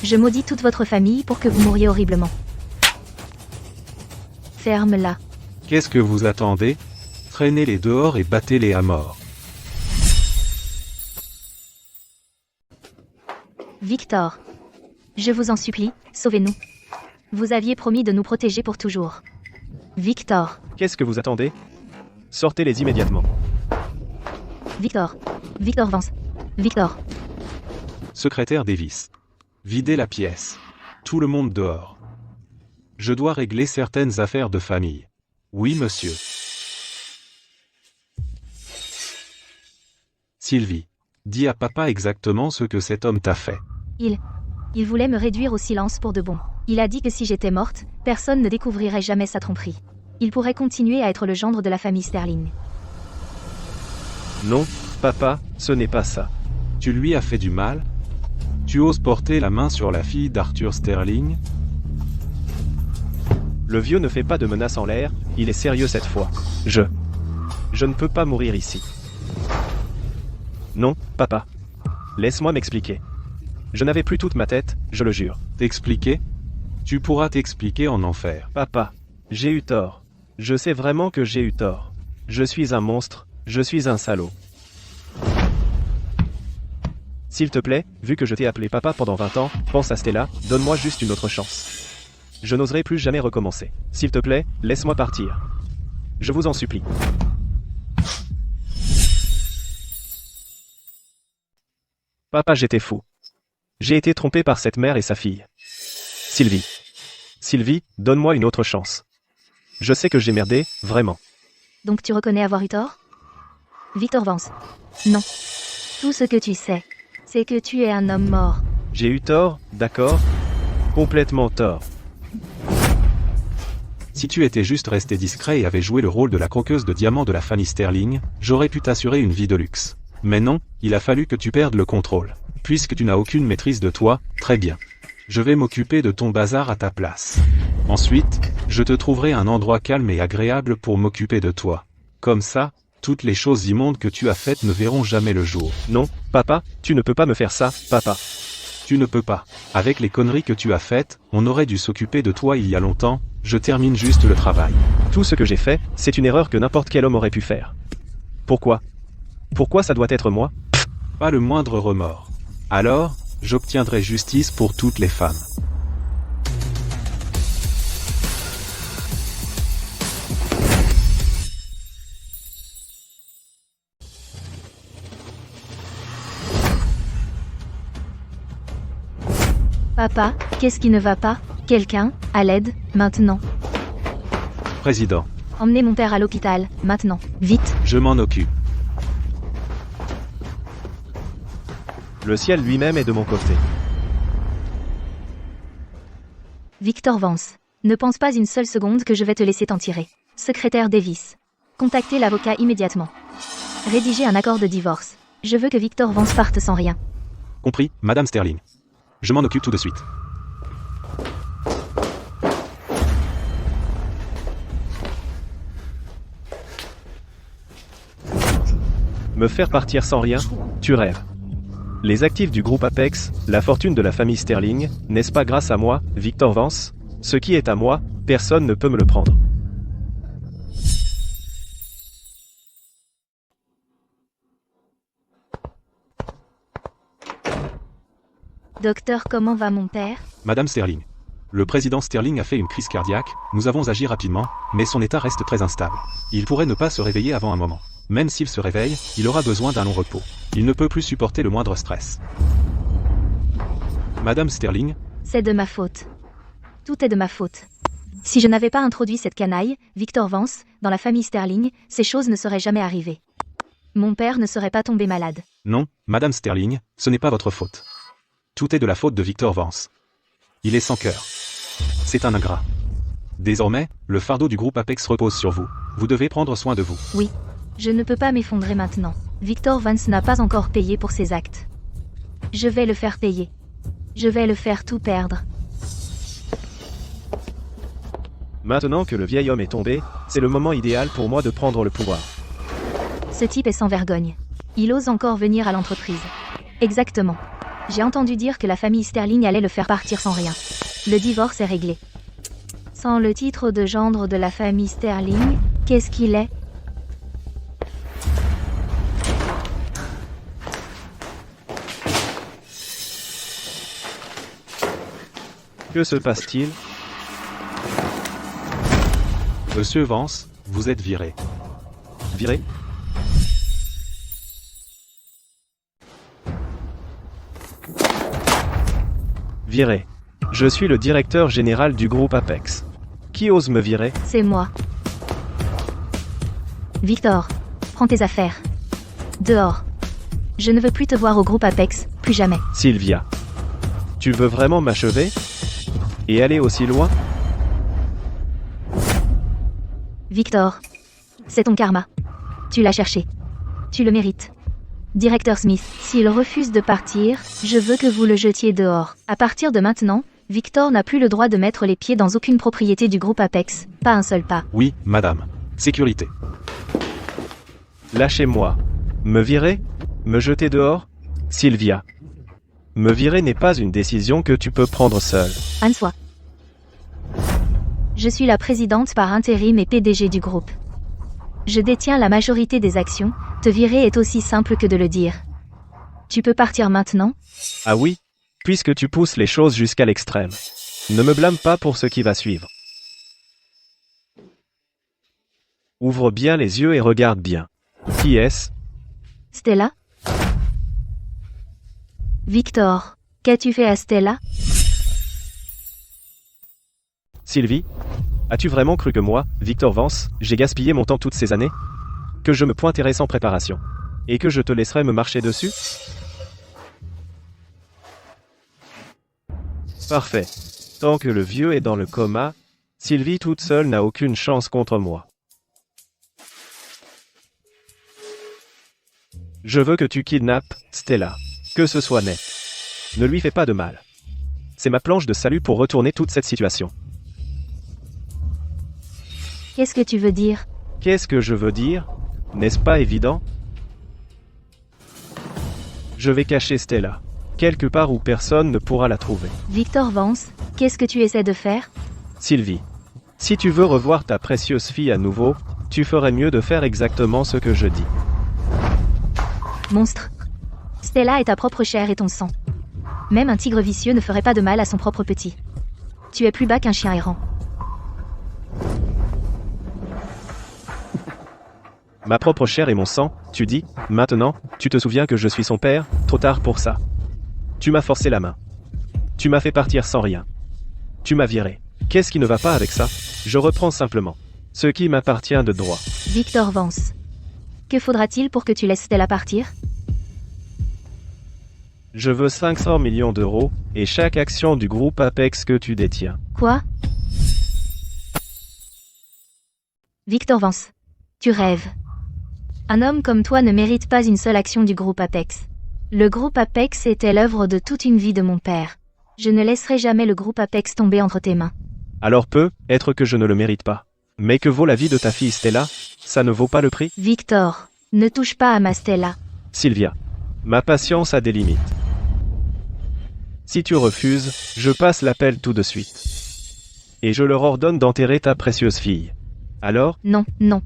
Je maudis toute votre famille pour que vous mouriez horriblement. Ferme-la. Qu'est-ce que vous attendez? Traînez-les dehors et battez-les à mort. Victor. Je vous en supplie, sauvez-nous. Vous aviez promis de nous protéger pour toujours. Victor. Qu'est-ce que vous attendez? Sortez-les immédiatement. Victor. Victor Vance. Victor. Secrétaire Davis. Videz la pièce. Tout le monde dehors. Je dois régler certaines affaires de famille. Oui, monsieur. Sylvie. Dis à papa exactement ce que cet homme t'a fait. Il voulait me réduire au silence pour de bon. Il a dit que si j'étais morte, personne ne découvrirait jamais sa tromperie. Il pourrait continuer à être le gendre de la famille Sterling. Non, papa, ce n'est pas ça. Tu lui as fait du mal? Tu oses porter la main sur la fille d'Arthur Sterling? Le vieux ne fait pas de menaces en l'air, il est sérieux cette fois. Je ne peux pas mourir ici. Non, papa. Laisse-moi m'expliquer. Je n'avais plus toute ma tête, je le jure. T'expliquer? Tu pourras t'expliquer en enfer. Papa, j'ai eu tort. Je sais vraiment que j'ai eu tort. Je suis un monstre, je suis un salaud. S'il te plaît, vu que je t'ai appelé papa pendant 20 ans, pense à Stella, donne-moi juste une autre chance. Je n'oserai plus jamais recommencer. S'il te plaît, laisse-moi partir. Je vous en supplie. Papa, j'étais fou. J'ai été trompé par cette mère et sa fille. Sylvie. Sylvie, donne-moi une autre chance. Je sais que j'ai merdé, vraiment. Donc tu reconnais avoir eu tort? Victor Vance. Non. Tout ce que tu sais, c'est que tu es un homme mort. J'ai eu tort, d'accord? Complètement tort. Si tu étais juste resté discret et avais joué le rôle de la croqueuse de diamants de la famille Sterling, j'aurais pu t'assurer une vie de luxe. Mais non, il a fallu que tu perdes le contrôle. Puisque tu n'as aucune maîtrise de toi, très bien. Je vais m'occuper de ton bazar à ta place. Ensuite, je te trouverai un endroit calme et agréable pour m'occuper de toi. Comme ça, toutes les choses immondes que tu as faites ne verront jamais le jour. Non, papa, tu ne peux pas me faire ça, papa. Tu ne peux pas. Avec les conneries que tu as faites, on aurait dû s'occuper de toi il y a longtemps, je termine juste le travail. Tout ce que j'ai fait, c'est une erreur que n'importe quel homme aurait pu faire. Pourquoi? Pourquoi ça doit être moi? Pas le moindre remords. Alors, j'obtiendrai justice pour toutes les femmes. Papa, qu'est-ce qui ne va pas? Quelqu'un, à l'aide, maintenant. Président, Emmenez mon père à l'hôpital, maintenant, vite. je m'en occupe. Le ciel lui-même est de mon côté. Victor Vance. Ne pense pas une seule seconde que je vais te laisser t'en tirer. Secrétaire Davis. Contactez l'avocat immédiatement. Rédigez un accord de divorce. Je veux que Victor Vance parte sans rien. Compris, Madame Sterling. Je m'en occupe tout de suite. Me faire partir sans rien? Tu rêves. Les actifs du groupe Apex, la fortune de la famille Sterling, n'est-ce pas grâce à moi, Victor Vance? Ce qui est à moi, personne ne peut me le prendre. Docteur, comment va mon père? Madame Sterling. Le président Sterling a fait une crise cardiaque, nous avons agi rapidement, mais son état reste très instable. Il pourrait ne pas se réveiller avant un moment. Même s'il se réveille, il aura besoin d'un long repos. Il ne peut plus supporter le moindre stress. Madame Sterling, C'est de ma faute. Tout est de ma faute. Si je n'avais pas introduit cette canaille, Victor Vance, dans la famille Sterling, ces choses ne seraient jamais arrivées. Mon père ne serait pas tombé malade. non, Madame Sterling, ce n'est pas votre faute. Tout est de la faute de Victor Vance. Il est sans cœur. C'est un ingrat. Désormais, le fardeau du groupe Apex repose sur vous. Vous devez prendre soin de vous. Oui. Je ne peux pas m'effondrer maintenant. Victor Vance n'a pas encore payé pour ses actes. Je vais le faire payer. Je vais le faire tout perdre. Maintenant que le vieil homme est tombé, c'est le moment idéal pour moi de prendre le pouvoir. Ce type est sans vergogne. Il ose encore venir à l'entreprise. Exactement. J'ai entendu dire que la famille Sterling allait le faire partir sans rien. Le divorce est réglé. Sans le titre de gendre de la famille Sterling, qu'est-ce qu'il est? Que se passe-t-il? Monsieur Vance, vous êtes viré. Viré? Viré. Je suis le directeur général du groupe Apex. Qui ose me virer? C'est moi. Victor, prends tes affaires. Dehors. Je ne veux plus te voir au groupe Apex, plus jamais. Sylvia. Tu veux vraiment m'achever? Et aller aussi loin? Victor. C'est ton karma. Tu l'as cherché. Tu le mérites. Directeur Smith, s'il refuse de partir, je veux que vous le jetiez dehors. À partir de maintenant, Victor n'a plus le droit de mettre les pieds dans aucune propriété du groupe Apex, pas un seul pas. Oui, madame. Sécurité. Lâchez-moi. Me virer? Me jeter dehors? Sylvia. Me virer n'est pas une décision que tu peux prendre seule. Anne-Sois. Je suis la présidente par intérim et PDG du groupe. Je détiens la majorité des actions, te virer est aussi simple que de le dire. Tu peux partir maintenant? Ah oui? Puisque tu pousses les choses jusqu'à l'extrême. Ne me blâme pas pour ce qui va suivre. Ouvre bien les yeux et regarde bien. Qui est-ce? Stella? Victor, qu'as-tu fait à Stella? Sylvie? As-tu vraiment cru que moi, Victor Vance, j'ai gaspillé mon temps toutes ces années? Que je me pointerais sans préparation? Et que je te laisserais me marcher dessus? Parfait. Tant que le vieux est dans le coma, Sylvie toute seule n'a aucune chance contre moi. Je veux que tu kidnappes Stella. Que ce soit net. Ne lui fais pas de mal. C'est ma planche de salut pour retourner toute cette situation. Qu'est-ce que tu veux dire? Qu'est-ce que je veux dire? N'est-ce pas évident? Je vais cacher Stella. Quelque part où personne ne pourra la trouver. Victor Vance, qu'est-ce que tu essaies de faire? Sylvie. Si tu veux revoir ta précieuse fille à nouveau, tu ferais mieux de faire exactement ce que je dis. Monstre. Stella est ta propre chair et ton sang. Même un tigre vicieux ne ferait pas de mal à son propre petit. Tu es plus bas qu'un chien errant. Ma propre chair et mon sang, tu dis, maintenant, tu te souviens que je suis son père, trop tard pour ça. Tu m'as forcé la main. Tu m'as fait partir sans rien. Tu m'as viré. Qu'est-ce qui ne va pas avec ça? Je reprends simplement ce qui m'appartient de droit. Victor Vance. Que faudra-t-il pour que tu laisses Stella partir? Je veux 500 millions d'euros, et chaque action du groupe Apex que tu détiens. Quoi? Victor Vance. Tu rêves. Un homme comme toi ne mérite pas une seule action du groupe Apex. Le groupe Apex était l'œuvre de toute une vie de mon père. Je ne laisserai jamais le groupe Apex tomber entre tes mains. Alors peut-être que je ne le mérite pas. Mais que vaut la vie de ta fille Stella? Ça ne vaut pas le prix? Victor, ne touche pas à ma Stella. Sylvia. Ma patience a des limites. Si tu refuses, je passe l'appel tout de suite. Et je leur ordonne d'enterrer ta précieuse fille. Alors? Non, non.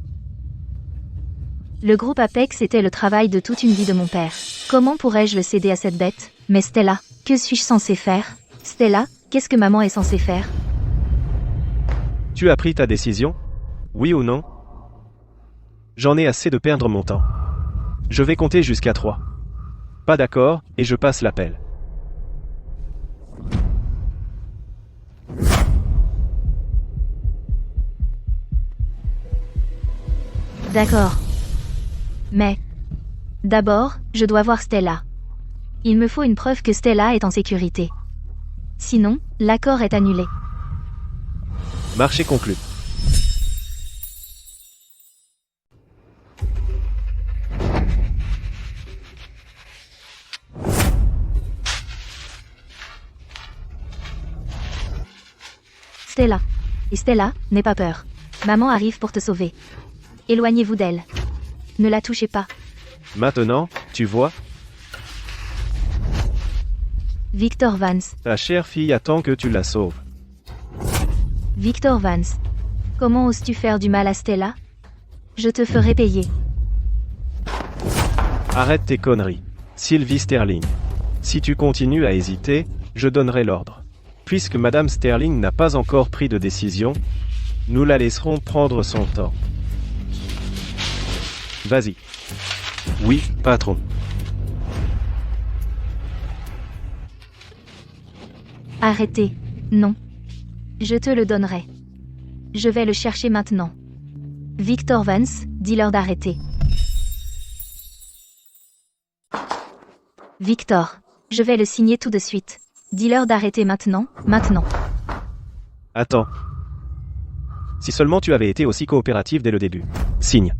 Le groupe Apex était le travail de toute une vie de mon père. Comment pourrais-je le céder à cette bête? Mais Stella, que suis-je censé faire? Stella, qu'est-ce que maman est censée faire? Tu as pris ta décision? Oui ou non? J'en ai assez de perdre mon temps. Je vais compter jusqu'à 3. Pas d'accord, et je passe l'appel. D'accord. Mais, d'abord, je dois voir Stella. Il me faut une preuve que Stella est en sécurité. Sinon, l'accord est annulé. Marché conclu. Stella. Et Stella, n'aie pas peur. Maman arrive pour te sauver. Éloignez-vous d'elle. Ne la touchez pas. Maintenant, tu vois, Victor Vance. ta chère fille attend que tu la sauves. Victor Vance. Comment oses-tu faire du mal à Stella? Je te ferai payer. Arrête tes conneries. Sylvie Sterling. Si tu continues à hésiter, je donnerai l'ordre. Puisque Madame Sterling n'a pas encore pris de décision, nous la laisserons prendre son temps. Vas-y. Oui, patron. Arrêtez. Non. Je te le donnerai. Je vais le chercher maintenant. Victor Vance, dis-leur d'arrêter. Victor, je vais le signer tout de suite. Dis-leur d'arrêter maintenant, maintenant. Attends. Si seulement tu avais été aussi coopératif dès le début. Signe.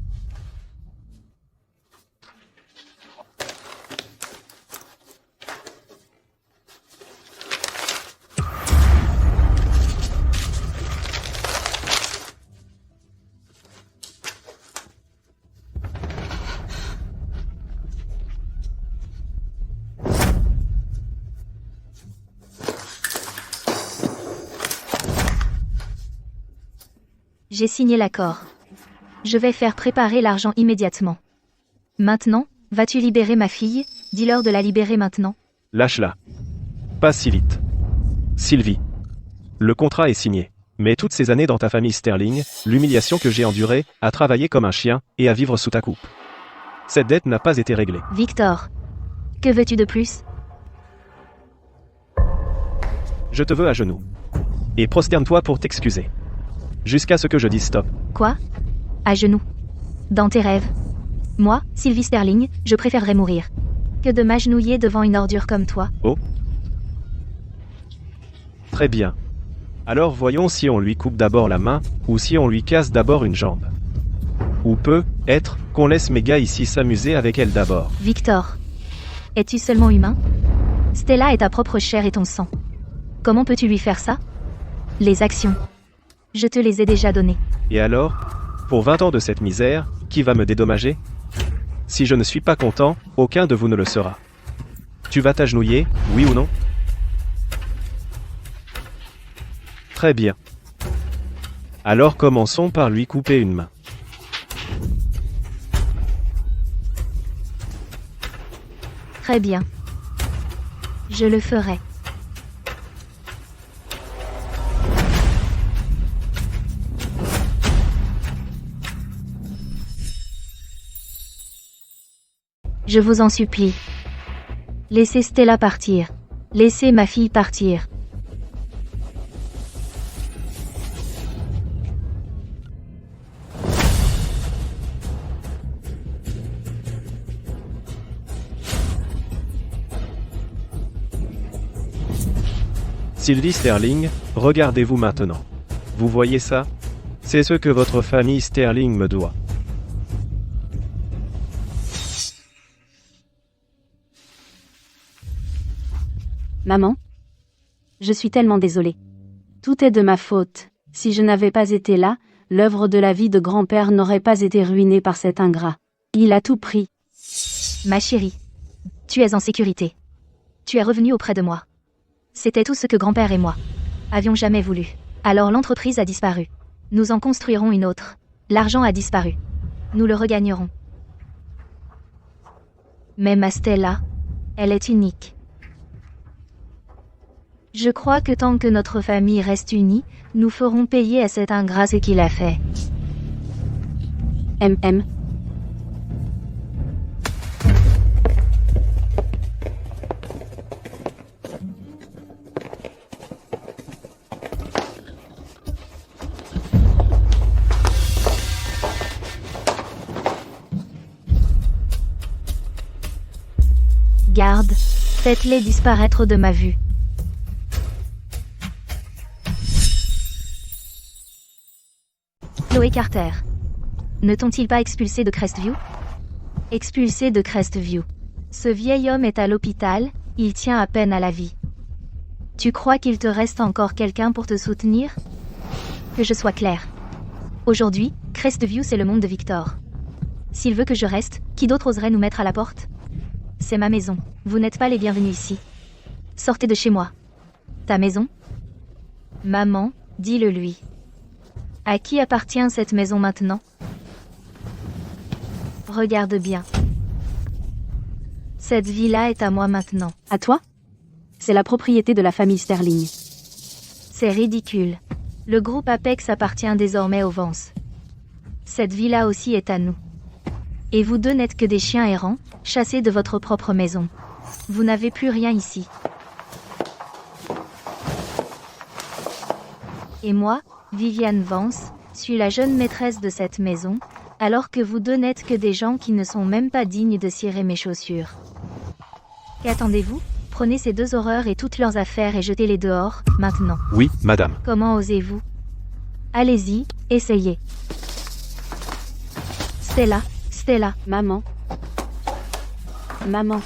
J'ai signé l'accord. Je vais faire préparer l'argent immédiatement. Maintenant, vas-tu libérer ma fille? Dis-leur de la libérer maintenant. Lâche-la. Pas si vite. Sylvie. Le contrat est signé. Mais toutes ces années dans ta famille Sterling, l'humiliation que j'ai endurée, à travailler comme un chien, et à vivre sous ta coupe. Cette dette n'a pas été réglée. Victor. Que veux-tu de plus? Je te veux à genoux. Et prosterne-toi pour t'excuser. Jusqu'à ce que je dise stop. Quoi? À genoux. Dans tes rêves. Moi, Sylvie Sterling, je préférerais mourir que de m'agenouiller devant une ordure comme toi. Oh. Très bien. Alors voyons si on lui coupe d'abord la main, ou si on lui casse d'abord une jambe. Ou peut être qu'on laisse mes gars ici s'amuser avec elle d'abord. Victor. Es-tu seulement humain? Stella est ta propre chair et ton sang. Comment peux-tu lui faire ça? Les actions. Je te les ai déjà données. Et alors? Pour 20 ans de cette misère, qui va me dédommager? Si je ne suis pas content, aucun de vous ne le sera. Tu vas t'agenouiller, oui ou non? Très bien. Alors commençons par lui couper une main. Très bien. Je le ferai. Je vous en supplie. Laissez Stella partir. Laissez ma fille partir. Sylvie Sterling, regardez-vous maintenant. Vous voyez ça? C'est ce que votre famille Sterling me doit. Maman? Je suis tellement désolée. Tout est de ma faute. Si je n'avais pas été là, l'œuvre de la vie de grand-père n'aurait pas été ruinée par cet ingrat. Il a tout pris. Ma chérie. Tu es en sécurité. Tu es revenue auprès de moi. C'était tout ce que grand-père et moi avions jamais voulu. Alors l'entreprise a disparu. Nous en construirons une autre. L'argent a disparu. Nous le regagnerons. Mais ma Stella, elle est unique. Je crois que tant que notre famille reste unie, nous ferons payer à cet ingrat ce qu'il a fait. MM. Garde, faites-les disparaître de ma vue. Chloé Carter. Ne t'ont-ils pas expulsé de Crestview? Expulsé de Crestview. Ce vieil homme est à l'hôpital, il tient à peine à la vie. Tu crois qu'il te reste encore quelqu'un pour te soutenir? Que je sois claire. Aujourd'hui, Crestview c'est le monde de Victor. S'il veut que je reste, qui d'autre oserait nous mettre à la porte? C'est ma maison, vous n'êtes pas les bienvenus ici. Sortez de chez moi. Ta maison? Maman, dis-le lui. À qui appartient cette maison maintenant? Regarde bien. Cette villa est à moi maintenant. À toi? C'est la propriété de la famille Sterling. C'est ridicule. Le groupe Apex appartient désormais au Vance. Cette villa aussi est à nous. Et vous deux n'êtes que des chiens errants, chassés de votre propre maison. Vous n'avez plus rien ici. Et moi, Viviane Vance, suis la jeune maîtresse de cette maison, alors que vous deux n'êtes que des gens qui ne sont même pas dignes de cirer mes chaussures. Qu'attendez-vous? Prenez ces deux horreurs et toutes leurs affaires et jetez-les dehors, maintenant. Oui, madame. Comment osez-vous? Allez-y, essayez. Stella, Stella, Maman. Maman.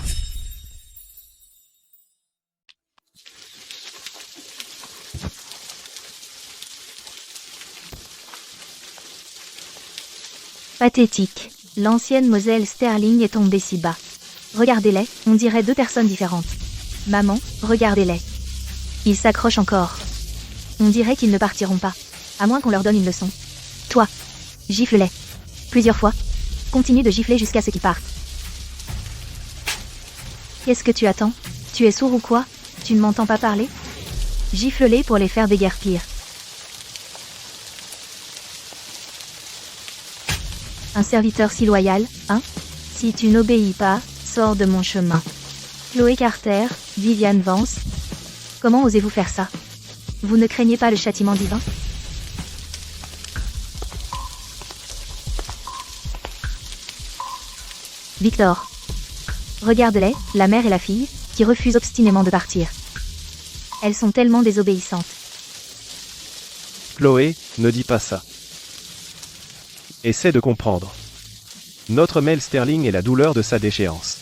pathétique. L'ancienne Moselle Sterling est tombée si bas. Regardez-les, on dirait deux personnes différentes. Maman, regardez-les. Ils s'accrochent encore. On dirait qu'ils ne partiront pas. À moins qu'on leur donne une leçon. Toi, gifle-les. Plusieurs fois. Continue de gifler jusqu'à ce qu'ils partent. Qu'est-ce que tu attends? Tu es sourd ou quoi? Tu ne m'entends pas parler? Gifle-les pour les faire déguerpir. Un serviteur si loyal, hein? Si tu n'obéis pas, sors de mon chemin. Chloé Carter, Viviane Vance. Comment osez-vous faire ça? Vous ne craignez pas le châtiment divin? Victor. Regarde-les, la mère et la fille, qui refusent obstinément de partir. Elles sont tellement désobéissantes. Chloé, ne dis pas ça. Essaie de comprendre. Notre Mel Sterling est la douleur de sa déchéance.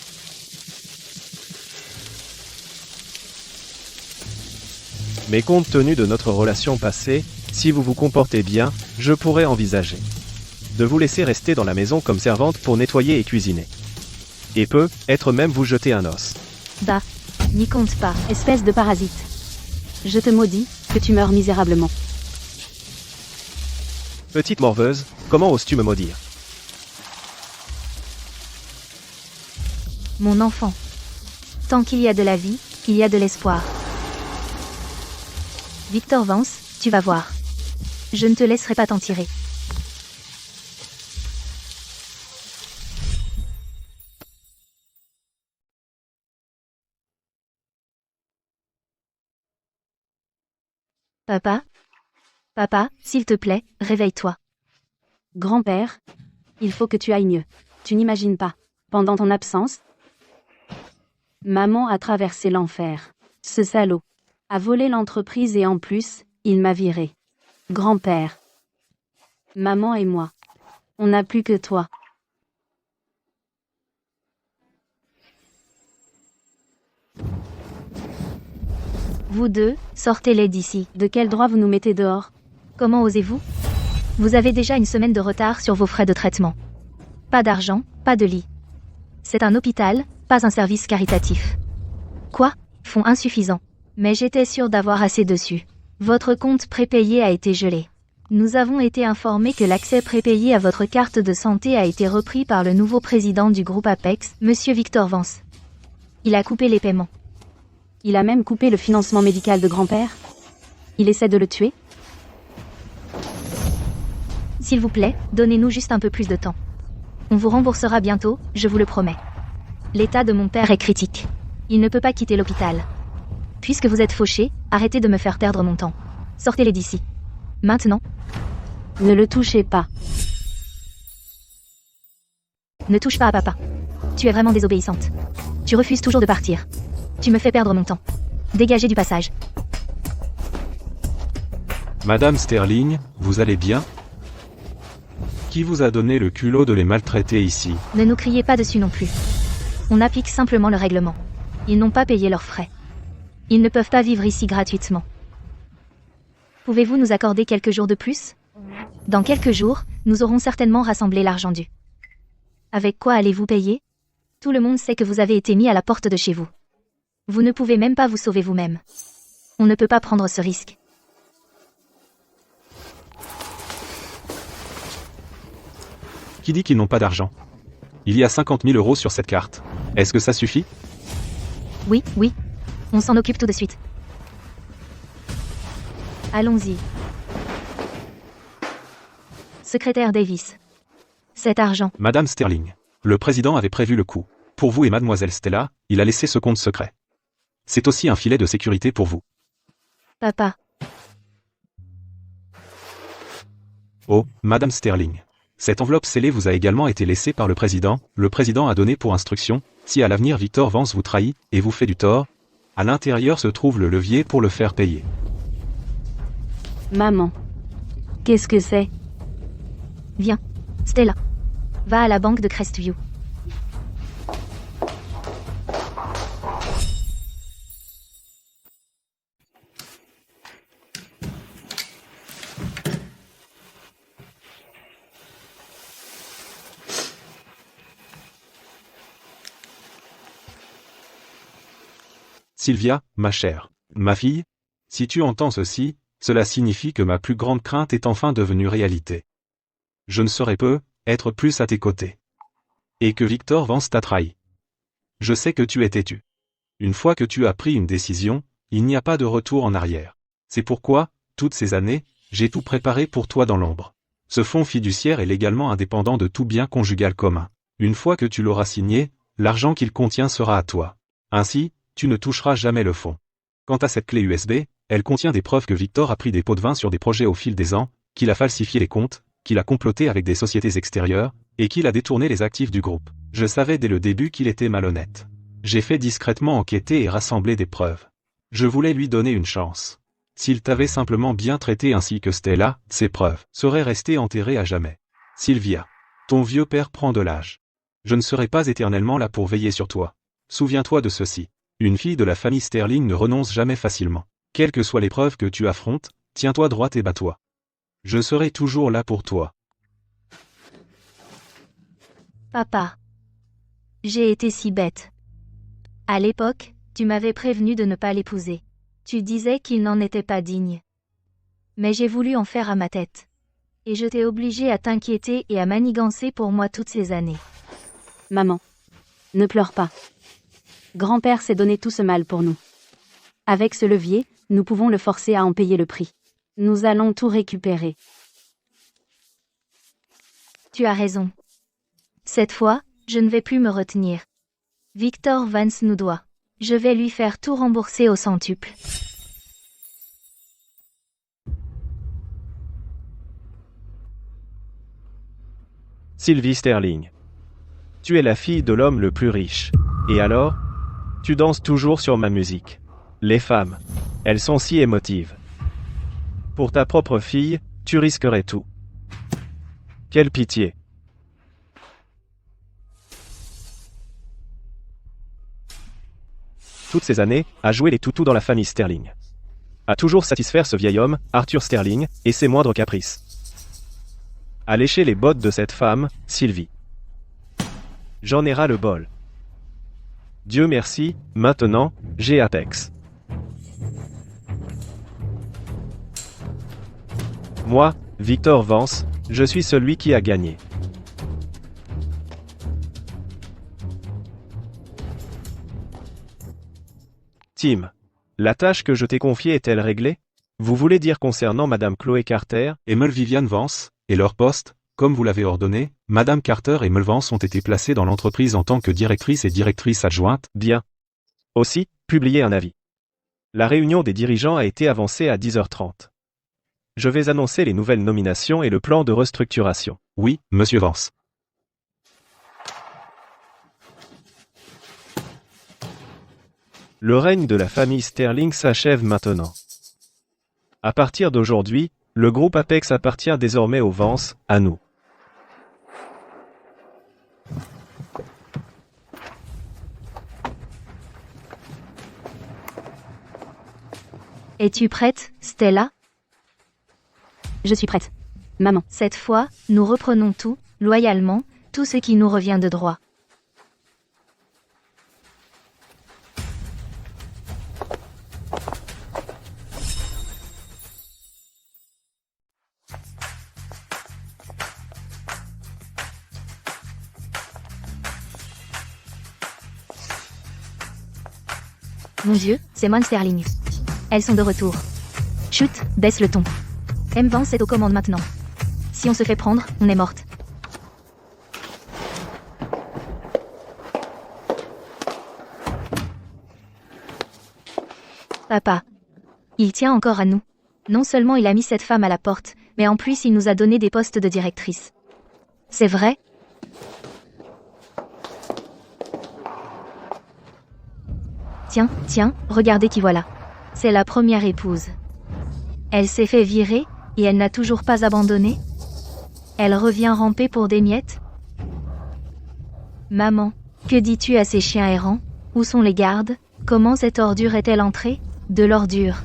Mais compte tenu de notre relation passée, si vous vous comportez bien, je pourrais envisager de vous laisser rester dans la maison comme servante pour nettoyer et cuisiner. Et peut-être même vous jeter un os. Bah, n'y compte pas, espèce de parasite. Je te maudis, que tu meurs misérablement. Petite morveuse, comment oses-tu me maudire? Mon enfant. Tant qu'il y a de la vie, il y a de l'espoir. Victor Vance, tu vas voir. Je ne te laisserai pas t'en tirer. Papa? Papa, s'il te plaît, réveille-toi. Grand-père, il faut que tu ailles mieux. Tu n'imagines pas. Pendant ton absence, maman a traversé l'enfer. Ce salaud a volé l'entreprise et en plus, il m'a viré. Grand-père, maman et moi, on n'a plus que toi. Vous deux, sortez-les d'ici. De quel droit vous nous mettez dehors? Comment osez-vous? Vous avez déjà une semaine de retard sur vos frais de traitement. Pas d'argent, pas de lit. C'est un hôpital, pas un service caritatif. Quoi? Fonds insuffisants. Mais j'étais sûre d'avoir assez dessus. Votre compte prépayé a été gelé. Nous avons été informés que l'accès prépayé à votre carte de santé a été repris par le nouveau président du groupe Apex, Monsieur Victor Vance. Il a coupé les paiements. Il a même coupé le financement médical de grand-père. Il essaie de le tuer? S'il vous plaît, donnez-nous juste un peu plus de temps. On vous remboursera bientôt, je vous le promets. L'état de mon père est critique. Il ne peut pas quitter l'hôpital. Puisque vous êtes fauché, arrêtez de me faire perdre mon temps. Sortez-les d'ici. Maintenant. Ne le touchez pas. Ne touche pas à papa. Tu es vraiment désobéissante. Tu refuses toujours de partir. Tu me fais perdre mon temps. Dégagez du passage. Madame Sterling, vous allez bien? Qui vous a donné le culot de les maltraiter ici? Ne nous criez pas dessus non plus. On applique simplement le règlement. Ils n'ont pas payé leurs frais. Ils ne peuvent pas vivre ici gratuitement. Pouvez-vous nous accorder quelques jours de plus? Dans quelques jours, nous aurons certainement rassemblé l'argent dû. Avec quoi allez-vous payer? Tout le monde sait que vous avez été mis à la porte de chez vous. Vous ne pouvez même pas vous sauver vous-même. On ne peut pas prendre ce risque. Qui dit qu'ils n'ont pas d'argent? Il y a 50 000 € sur cette carte. Est-ce que ça suffit? Oui, oui. On s'en occupe tout de suite. Allons-y. Secrétaire Davis. Cet argent. Madame Sterling, le président avait prévu le coup. Pour vous et mademoiselle Stella, il a laissé ce compte secret. C'est aussi un filet de sécurité pour vous. Papa. Oh, Madame Sterling. Cette enveloppe scellée vous a également été laissée par le président. Le président a donné pour instruction, si à l'avenir Victor Vance vous trahit, et vous fait du tort, À l'intérieur se trouve le levier pour le faire payer. Maman. Qu'est-ce que c'est? Viens. Stella. Va à la banque de Crestview. Sylvia, ma chère. Ma fille, si tu entends ceci, cela signifie que ma plus grande crainte est enfin devenue réalité. Je ne saurais être plus à tes côtés. Et que Victor Vance t'a trahi. Je sais que tu es têtu. Une fois que tu as pris une décision, il n'y a pas de retour en arrière. C'est pourquoi, toutes ces années, j'ai tout préparé pour toi dans l'ombre. Ce fonds fiduciaire est légalement indépendant de tout bien conjugal commun. Une fois que tu l'auras signé, l'argent qu'il contient sera à toi. Ainsi, tu ne toucheras jamais le fonds. Quant à cette clé USB, elle contient des preuves que Victor a pris des pots de vin sur des projets au fil des ans, qu'il a falsifié les comptes, qu'il a comploté avec des sociétés extérieures, et qu'il a détourné les actifs du groupe. Je savais dès le début qu'il était malhonnête. J'ai fait discrètement enquêter et rassembler des preuves. Je voulais lui donner une chance. S'il t'avait simplement bien traité ainsi que Stella, ces preuves seraient restées enterrées à jamais. Sylvia, ton vieux père prend de l'âge. Je ne serai pas éternellement là pour veiller sur toi. Souviens-toi de ceci. Une fille de la famille Sterling ne renonce jamais facilement. Quelle que soit l'épreuve que tu affrontes, tiens-toi droite et bats-toi. Je serai toujours là pour toi. Papa. J'ai été si bête. À l'époque, tu m'avais prévenu de ne pas l'épouser. Tu disais qu'il n'en était pas digne. Mais j'ai voulu en faire à ma tête. Et je t'ai obligé à t'inquiéter et à manigancer pour moi toutes ces années. Maman. Ne pleure pas. Grand-père s'est donné tout ce mal pour nous. Avec ce levier, nous pouvons le forcer à en payer le prix. Nous allons tout récupérer. Tu as raison. Cette fois, je ne vais plus me retenir. Victor Vance nous doit. Je vais lui faire tout rembourser au centuple. Sylvie Sterling. Tu es la fille de l'homme le plus riche. Et alors? Tu danses toujours sur ma musique. Les femmes, elles sont si émotives. Pour ta propre fille, tu risquerais tout. Quelle pitié. Toutes ces années, à jouer les toutous dans la famille Sterling. À toujours satisfaire ce vieil homme, Arthur Sterling, et ses moindres caprices. À lécher les bottes de cette femme, Sylvie. J'en ai ras le bol. Dieu merci, maintenant, j'ai Apex. Moi, Victor Vance, je suis celui qui a gagné. Tim, la tâche que je t'ai confiée est-elle réglée? Vous voulez dire concernant Madame Chloé Carter? Et Mel Vivian Vance, et leur poste, comme vous l'avez ordonné, Madame Carter et Mel Vance ont été placées dans l'entreprise en tant que directrice et directrice adjointe. Bien. Aussi, publiez un avis. La réunion des dirigeants a été avancée à 10h30. Je vais annoncer les nouvelles nominations et le plan de restructuration. Oui, Monsieur Vance. Le règne de la famille Sterling s'achève maintenant. À partir d'aujourd'hui, le groupe Apex appartient désormais aux Vance, à nous. Es-tu prête, Stella? Je suis prête. Maman. Cette fois, nous reprenons tout, loyalement, tout ce qui nous revient de droit. Mon Dieu, c'est Mon Sterling. Elles sont de retour. Chut, baisse le ton. M. Vance est aux commandes maintenant. Si on se fait prendre, on est morte. Papa. Il tient encore à nous. Non seulement il a mis cette femme à la porte, mais en plus il nous a donné des postes de directrice. C'est vrai? Tiens, regardez qui voilà. C'est la première épouse. Elle s'est fait virer, et elle n'a toujours pas abandonné? Elle revient ramper pour des miettes? Maman, que dis-tu à ces chiens errants? Où sont les gardes? Comment cette ordure est-elle entrée? De l'ordure.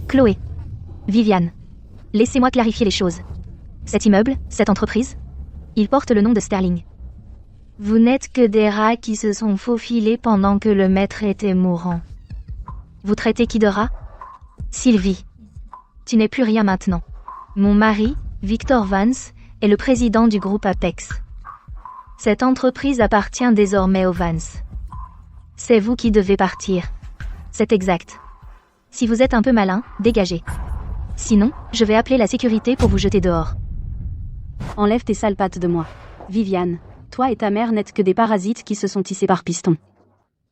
Chloé. Viviane. Laissez-moi clarifier les choses. Cet immeuble, cette entreprise, il porte le nom de Sterling. Vous n'êtes que des rats qui se sont faufilés pendant que le maître était mourant. Vous traitez qui de rat? Sylvie. Tu n'es plus rien maintenant. Mon mari, Victor Vance, est le président du groupe Apex. Cette entreprise appartient désormais aux Vance. C'est vous qui devez partir. C'est exact. Si vous êtes un peu malin, dégagez. Sinon, je vais appeler la sécurité pour vous jeter dehors. Enlève tes sales pattes de moi. Viviane, toi et ta mère n'êtes que des parasites qui se sont tissés par piston.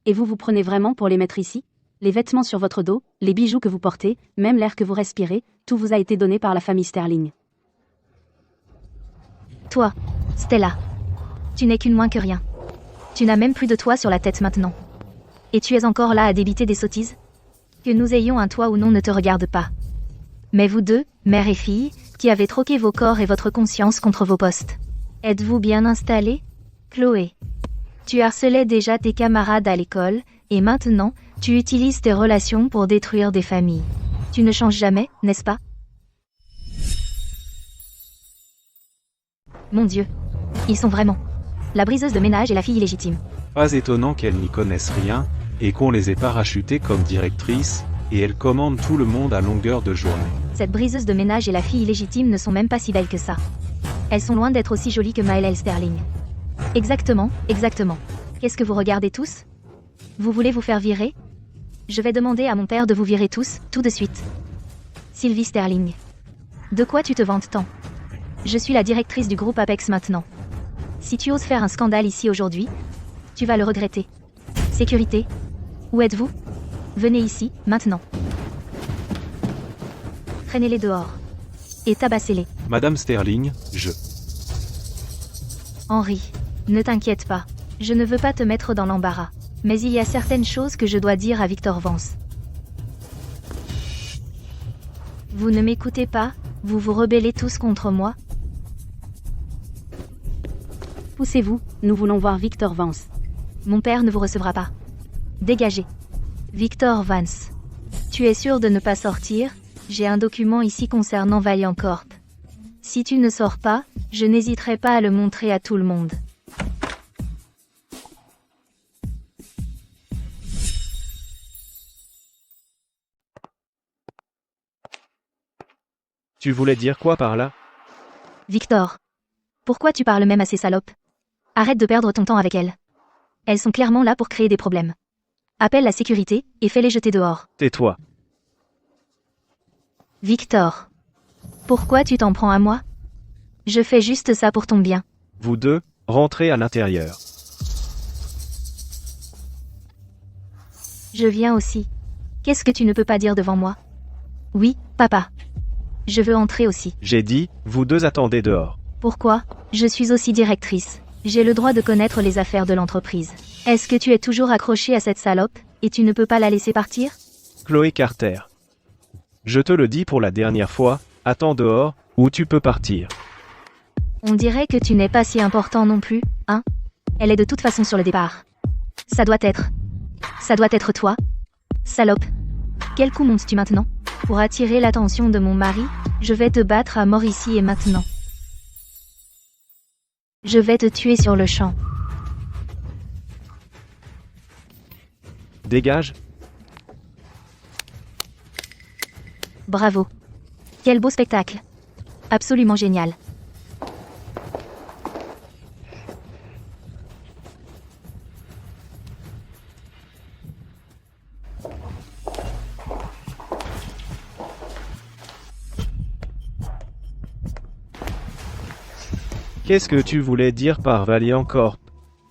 Et vous prenez vraiment pour les mettre ici? Les vêtements sur votre dos, les bijoux que vous portez, même l'air que vous respirez, tout vous a été donné par la famille Sterling. Toi, Stella. Tu n'es qu'une moins que rien. Tu n'as même plus de toit sur la tête maintenant. Et tu es encore là à débiter des sottises? Que nous ayons un toit ou non ne te regarde pas. Mais vous deux, mère et fille, qui avez troqué vos corps et votre conscience contre vos postes. Êtes-vous bien installés? Chloé. Tu harcelais déjà tes camarades à l'école, et maintenant, tu utilises tes relations pour détruire des familles. Tu ne changes jamais, n'est-ce pas? Mon Dieu. Ils sont vraiment. La briseuse de ménage et la fille illégitime. Pas étonnant qu'elles n'y connaissent rien, et qu'on les ait parachutées comme directrices, et elles commandent tout le monde à longueur de journée. Cette briseuse de ménage et la fille illégitime ne sont même pas si belles que ça. Elles sont loin d'être aussi jolies que Maëlle Sterling. Exactement. Qu'est-ce que vous regardez tous? Vous voulez vous faire virer? Je vais demander à mon père de vous virer tous, tout de suite. Sylvie Sterling. De quoi tu te vantes tant? Je suis la directrice du groupe Apex maintenant. Si tu oses faire un scandale ici aujourd'hui, tu vas le regretter. Sécurité. Où êtes-vous? Venez ici, maintenant. Traînez-les dehors. Et tabassez-les. Madame Sterling, Henri, ne t'inquiète pas. Je ne veux pas te mettre dans l'embarras. Mais il y a certaines choses que je dois dire à Victor Vance. Vous ne m'écoutez pas, vous vous rebellez tous contre moi. Poussez-vous, nous voulons voir Victor Vance. Mon père ne vous recevra pas. Dégagez. Victor Vance. Tu es sûr de ne pas sortir? J'ai un document ici concernant Valiant Corp. Si tu ne sors pas, je n'hésiterai pas à le montrer à tout le monde. Tu voulais dire quoi par là? Victor. Pourquoi tu parles même à ces salopes? Arrête de perdre ton temps avec elles. Elles sont clairement là pour créer des problèmes. Appelle la sécurité, et fais-les jeter dehors. Tais-toi. Victor. Pourquoi tu t'en prends à moi? Je fais juste ça pour ton bien. Vous deux, rentrez à l'intérieur. Je viens aussi. Qu'est-ce que tu ne peux pas dire devant moi? Oui, papa. Je veux entrer aussi. J'ai dit, vous deux attendez dehors. Pourquoi? Je suis aussi directrice. J'ai le droit de connaître les affaires de l'entreprise. Est-ce que tu es toujours accroché à cette salope, et tu ne peux pas la laisser partir? Chloé Carter. Je te le dis pour la dernière fois, attends dehors, ou tu peux partir. On dirait que tu n'es pas si important non plus, hein? Elle est de toute façon sur le départ. Ça doit être toi. Salope. Quel coup montes-tu maintenant? Pour attirer l'attention de mon mari, je vais te battre à mort ici et maintenant. Je vais te tuer sur le champ. Dégage. Bravo. Quel beau spectacle. Absolument génial. Qu'est-ce que tu voulais dire par Valiant Corp?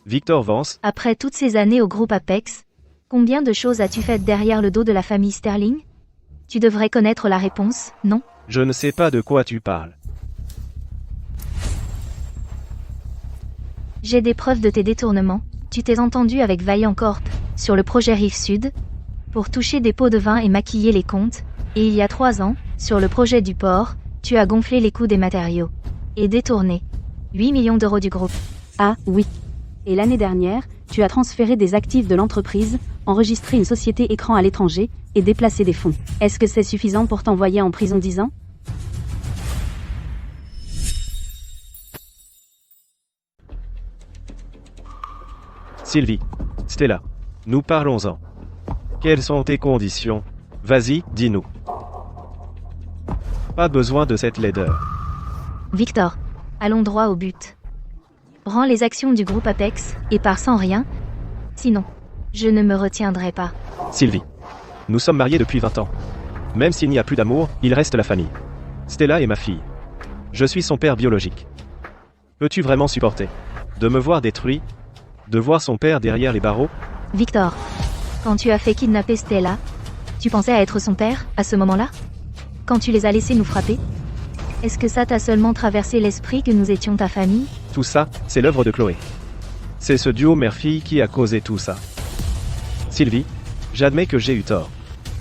Victor Vance? Après toutes ces années au groupe Apex, combien de choses as-tu faites derrière le dos de la famille Sterling? Tu devrais connaître la réponse, non? Je ne sais pas de quoi tu parles. J'ai des preuves de tes détournements. Tu t'es entendu avec Valiant Corp. sur le projet Rive Sud, pour toucher des pots de vin et maquiller les comptes, et il y a 3 ans, sur le projet du port, tu as gonflé les coûts des matériaux. Et détourné 8 millions d'euros du groupe. Ah, oui. Et l'année dernière, tu as transféré des actifs de l'entreprise, enregistré une société écran à l'étranger, et déplacé des fonds. Est-ce que c'est suffisant pour t'envoyer en prison 10 ans? Sylvie, Stella, nous parlons-en. Quelles sont tes conditions? Vas-y, dis-nous. Pas besoin de cette laideur. Victor, allons droit au but. Rends les actions du groupe Apex, et pars sans rien. Sinon, je ne me retiendrai pas. Sylvie, nous sommes mariés depuis 20 ans. Même s'il n'y a plus d'amour, il reste la famille. Stella est ma fille. Je suis son père biologique. Peux-tu vraiment supporter de me voir détruit? De voir son père derrière les barreaux? Victor, quand tu as fait kidnapper Stella, tu pensais à être son père, à ce moment-là? Quand tu les as laissés nous frapper? Est-ce que ça t'a seulement traversé l'esprit que nous étions ta famille? Tout ça, c'est l'œuvre de Chloé. C'est ce duo mère-fille qui a causé tout ça. Sylvie, j'admets que j'ai eu tort.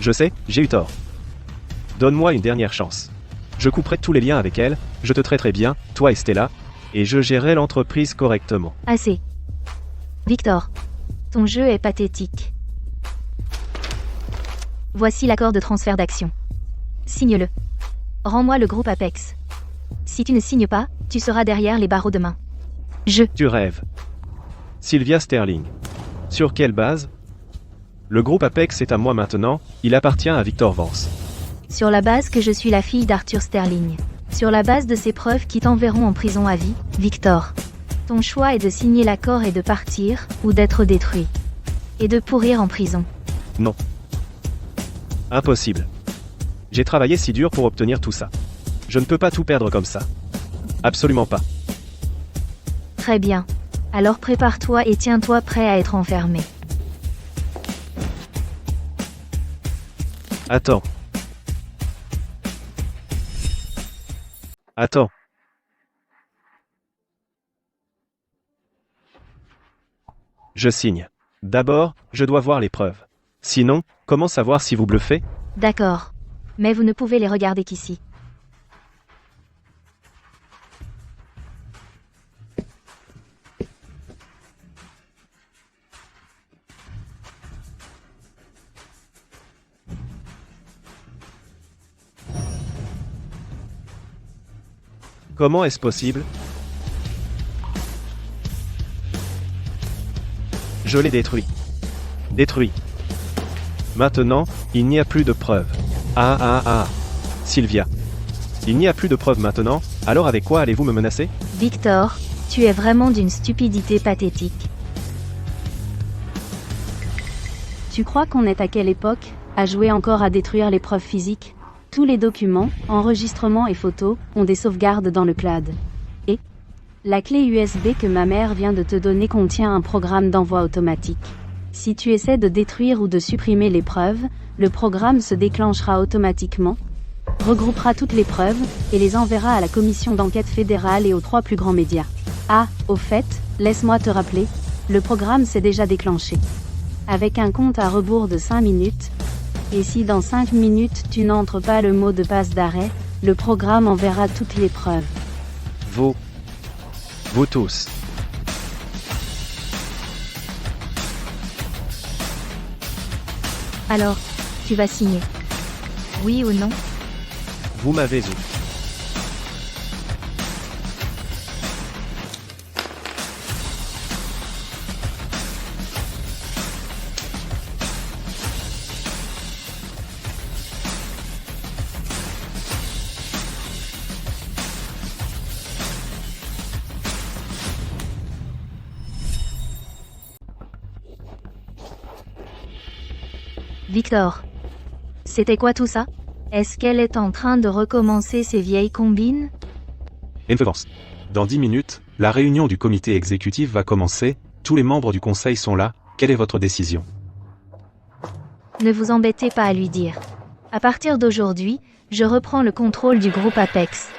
Je sais, j'ai eu tort. Donne-moi une dernière chance. Je couperai tous les liens avec elle, je te traiterai bien, toi et Stella, et je gérerai l'entreprise correctement. Assez. Victor, ton jeu est pathétique. Voici l'accord de transfert d'action. Signe-le. Rends-moi le groupe Apex. Si tu ne signes pas, tu seras derrière les barreaux demain. Tu rêves. Sylvia Sterling. Sur quelle base? Le groupe Apex est à moi maintenant, il appartient à Victor Vance. Sur la base que je suis la fille d'Arthur Sterling. Sur la base de ces preuves qui t'enverront en prison à vie, Victor. Ton choix est de signer l'accord et de partir, ou d'être détruit. Et de pourrir en prison. Non. Impossible. J'ai travaillé si dur pour obtenir tout ça. Je ne peux pas tout perdre comme ça. Absolument pas. Très bien. Alors prépare-toi et tiens-toi prêt à être enfermé. Attends. Attends. Je signe. D'abord, je dois voir les preuves. Sinon, comment savoir si vous bluffez? D'accord. Mais vous ne pouvez les regarder qu'ici. Comment est-ce possible? Je l'ai détruit. Détruit. Maintenant, il n'y a plus de preuves. Ah. Sylvia. Il n'y a plus de preuves maintenant, alors avec quoi allez-vous me menacer? Victor, tu es vraiment d'une stupidité pathétique. Tu crois qu'on est à quelle époque, à jouer encore à détruire les preuves physiques? Tous les documents, enregistrements et photos, ont des sauvegardes dans le cloud. Et la clé USB que ma mère vient de te donner contient un programme d'envoi automatique. Si tu essaies de détruire ou de supprimer les preuves, le programme se déclenchera automatiquement, regroupera toutes les preuves, et les enverra à la commission d'enquête fédérale et aux 3 plus grands médias. Ah, au fait, laisse-moi te rappeler, le programme s'est déjà déclenché. Avec un compte à rebours de 5 minutes, et si dans 5 minutes tu n'entres pas le mot de passe d'arrêt, le programme enverra toutes les preuves. Vous tous. Alors, tu vas signer. Oui ou non? Vous m'avez eu. Victor. C'était quoi tout ça? Est-ce qu'elle est en train de recommencer ses vieilles combines? Influence. Dans 10 minutes, la réunion du comité exécutif va commencer, tous les membres du conseil sont là, quelle est votre décision? Ne vous embêtez pas à lui dire. À partir d'aujourd'hui, je reprends le contrôle du groupe Apex.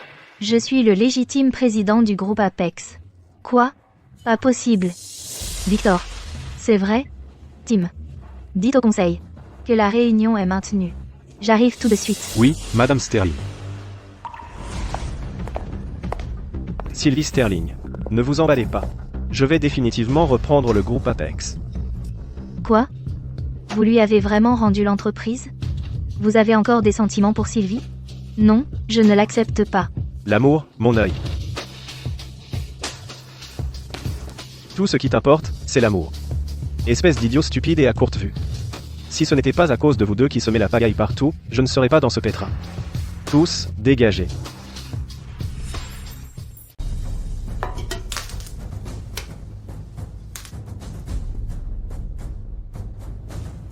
Je suis le légitime président du groupe Apex. Quoi? Pas possible. Victor. C'est vrai? Tim. Dites au conseil que la réunion est maintenue. J'arrive tout de suite. Oui, Madame Sterling. Sylvie Sterling, ne vous emballez pas. Je vais définitivement reprendre le groupe Apex. Quoi? Vous lui avez vraiment rendu l'entreprise? Vous avez encore des sentiments pour Sylvie? Non, je ne l'accepte pas. L'amour, mon œil. Tout ce qui t'importe, c'est l'amour. Espèce d'idiot stupide et à courte vue. Si ce n'était pas à cause de vous deux qui semez la pagaille partout, je ne serais pas dans ce pétrin. Tous, dégagez.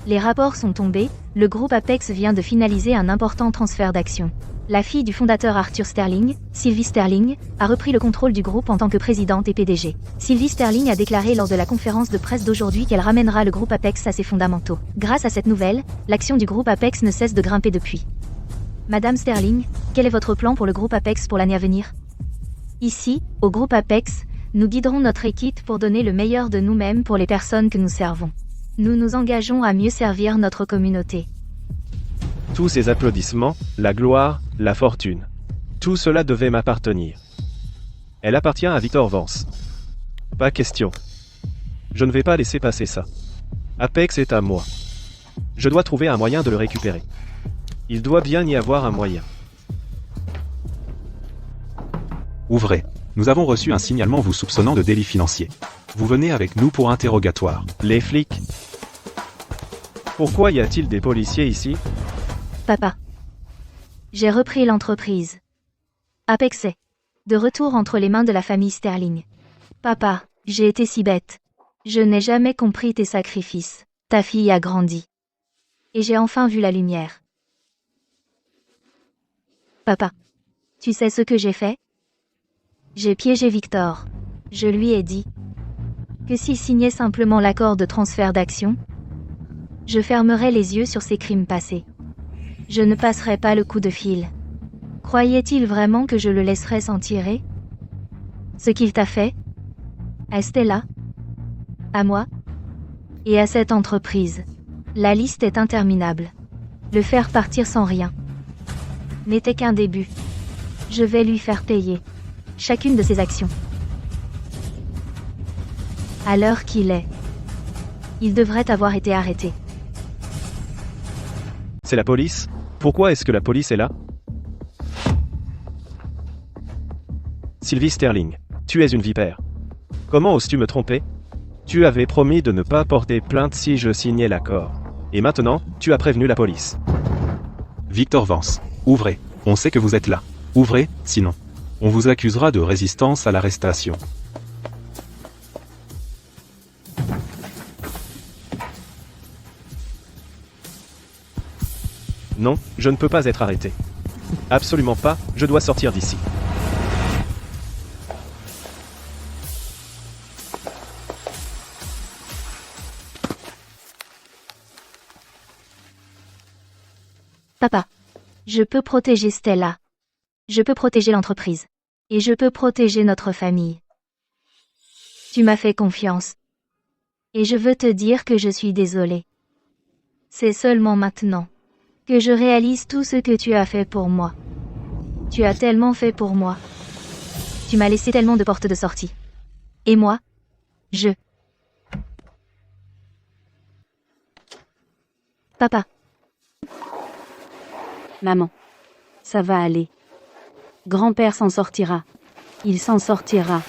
Les rapports sont tombés, le groupe Apex vient de finaliser un important transfert d'actions. La fille du fondateur Arthur Sterling, Sylvie Sterling, a repris le contrôle du groupe en tant que présidente et PDG. Sylvie Sterling a déclaré lors de la conférence de presse d'aujourd'hui qu'elle ramènera le groupe Apex à ses fondamentaux. Grâce à cette nouvelle, l'action du groupe Apex ne cesse de grimper depuis. Madame Sterling, quel est votre plan pour le groupe Apex pour l'année à venir? Ici, au groupe Apex, nous guiderons notre équipe pour donner le meilleur de nous-mêmes pour les personnes que nous servons. Nous nous engageons à mieux servir notre communauté. Tous ces applaudissements, la gloire, la fortune. Tout cela devait m'appartenir. Elle appartient à Victor Vance. Pas question. Je ne vais pas laisser passer ça. Apex est à moi. Je dois trouver un moyen de le récupérer. Il doit bien y avoir un moyen. Ouvrez. Nous avons reçu un signalement vous soupçonnant de délit financier. Vous venez avec nous pour interrogatoire. Les flics. Pourquoi y a-t-il des policiers ici? Papa. J'ai repris l'entreprise. Apex est de retour entre les mains de la famille Sterling. Papa, j'ai été si bête. Je n'ai jamais compris tes sacrifices. Ta fille a grandi. Et j'ai enfin vu la lumière. Papa, tu sais ce que j'ai fait? J'ai piégé Victor. Je lui ai dit que s'il signait simplement l'accord de transfert d'action, je fermerais les yeux sur ses crimes passés. Je ne passerai pas le coup de fil. Croyait-il vraiment que je le laisserais s'en tirer? Ce qu'il t'a fait? À Stella? À moi? Et à cette entreprise? La liste est interminable. Le faire partir sans rien n'était qu'un début. Je vais lui faire payer chacune de ses actions. À l'heure qu'il est, il devrait avoir été arrêté. C'est la police? Pourquoi est-ce que la police est là? Sylvie Sterling, tu es une vipère. Comment oses-tu me tromper? Tu avais promis de ne pas porter plainte si je signais l'accord. Et maintenant, tu as prévenu la police. Victor Vance. Ouvrez. On sait que vous êtes là. Ouvrez, sinon. On vous accusera de résistance à l'arrestation. Non, je ne peux pas être arrêté. Absolument pas, je dois sortir d'ici. Papa, je peux protéger Stella. Je peux protéger l'entreprise. Et je peux protéger notre famille. Tu m'as fait confiance. Et je veux te dire que je suis désolée. C'est seulement maintenant que je réalise tout ce que tu as fait pour moi. Tu as tellement fait pour moi. Tu m'as laissé tellement de portes de sortie. Et moi, Papa, Maman. Ça va aller. Grand-père s'en sortira. Il s'en sortira.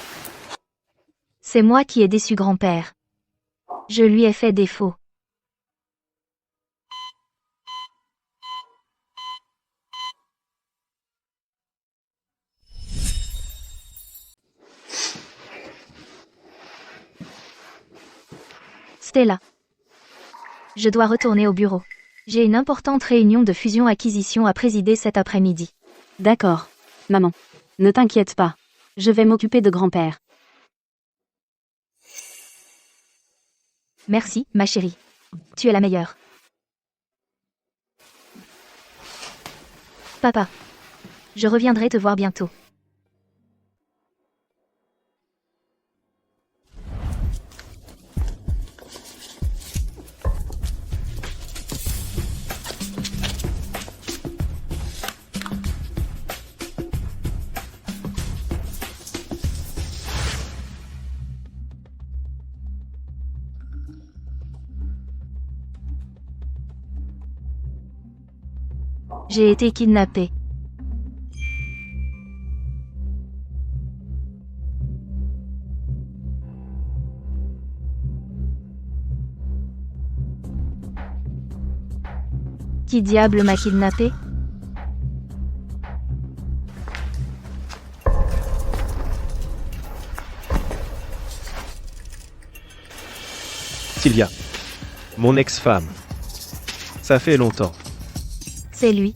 c'est moi qui ai déçu grand-père. Je lui ai fait défaut. Stella. Je dois retourner au bureau. J'ai une importante réunion de fusion-acquisition à présider cet après-midi. D'accord. Maman. Ne t'inquiète pas. Je vais m'occuper de grand-père. Merci, ma chérie. Tu es la meilleure. Papa. Je reviendrai te voir bientôt. J'ai été kidnappée. Qui diable m'a kidnappée? Sylvia. Mon ex-femme. Ça fait longtemps. C'est lui.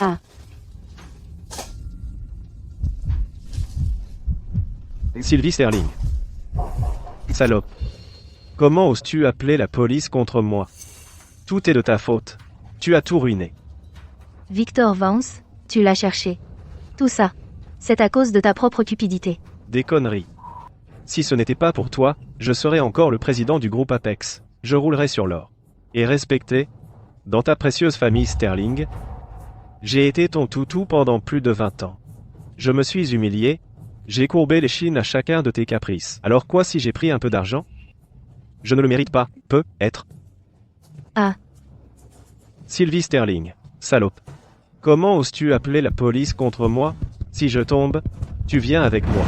Ah, Sylvie Sterling. Salope. Comment oses-tu appeler la police contre moi? Tout est de ta faute. Tu as tout ruiné. Victor Vance, tu l'as cherché. Tout ça, c'est à cause de ta propre cupidité. Des conneries. Si ce n'était pas pour toi, je serais encore le président du groupe Apex. Je roulerais sur l'or. Et respecté, dans ta précieuse famille Sterling, j'ai été ton toutou pendant plus de 20 ans. Je me suis humilié, j'ai courbé les chines à chacun de tes caprices. Alors quoi si j'ai pris un peu d'argent? Je ne le mérite pas, peut-être. Ah, Sylvie Sterling, salope. Comment oses-tu appeler la police contre moi? Si je tombe, tu viens avec moi.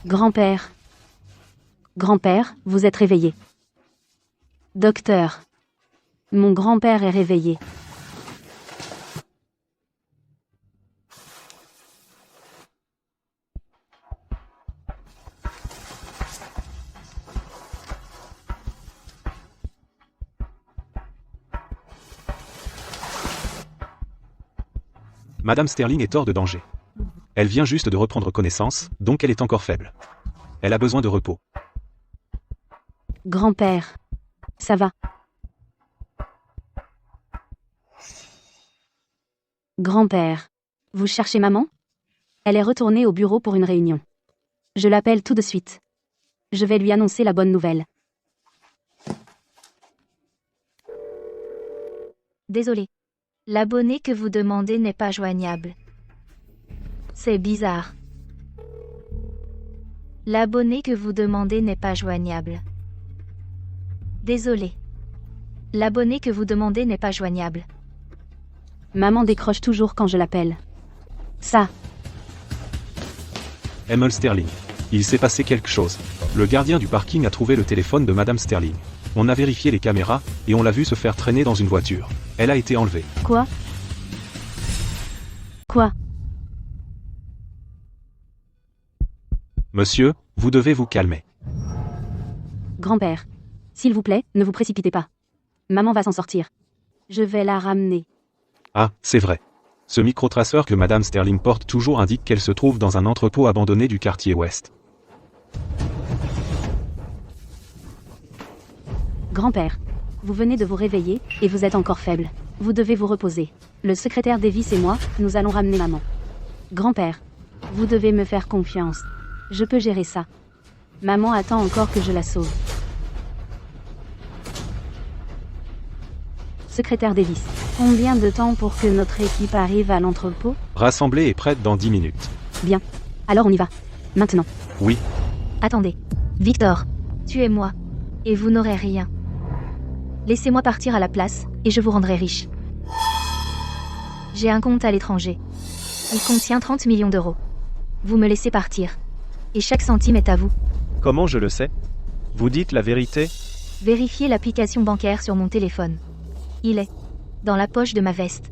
grand-père. Grand-père, vous êtes réveillé. Docteur. Mon grand-père est réveillé. Madame Sterling est hors de danger. Elle vient juste de reprendre connaissance, donc elle est encore faible. Elle a besoin de repos. Grand-père. Ça va. Grand-père. Vous cherchez maman? Elle est retournée au bureau pour une réunion. Je l'appelle tout de suite. Je vais lui annoncer la bonne nouvelle. désolé. L'abonné que vous demandez n'est pas joignable. C'est bizarre. L'abonné que vous demandez n'est pas joignable. Désolé. L'abonné que vous demandez n'est pas joignable. Maman décroche toujours quand je l'appelle. Ça. Emil Sterling. Il s'est passé quelque chose. Le gardien du parking a trouvé le téléphone de Madame Sterling. On a vérifié les caméras, et on l'a vu se faire traîner dans une voiture. Elle a été enlevée. Quoi? Quoi? Monsieur, vous devez vous calmer. Grand-père. S'il vous plaît, ne vous précipitez pas. Maman va s'en sortir. Je vais la ramener. Ah, c'est vrai. Ce microtraceur que Madame Sterling porte toujours indique qu'elle se trouve dans un entrepôt abandonné du quartier ouest. Grand-père. Vous venez de vous réveiller, et vous êtes encore faible. Vous devez vous reposer. Le secrétaire Davis et moi, nous allons ramener maman. Grand-père. Vous devez me faire confiance. Je peux gérer ça. Maman attend encore que je la sauve. Secrétaire Davis. Combien de temps pour que notre équipe arrive à l'entrepôt? Rassemblée et prête dans 10 minutes. Bien. Alors on y va. Maintenant. Oui. Attendez. Victor. Tuez-moi. Et vous n'aurez rien. Laissez-moi partir à la place, et je vous rendrai riche. J'ai un compte à l'étranger. Il contient 30 millions d'euros. Vous me laissez partir. Et chaque centime est à vous. Comment je le sais? Vous dites la vérité? Vérifiez l'application bancaire sur mon téléphone. Il est dans la poche de ma veste.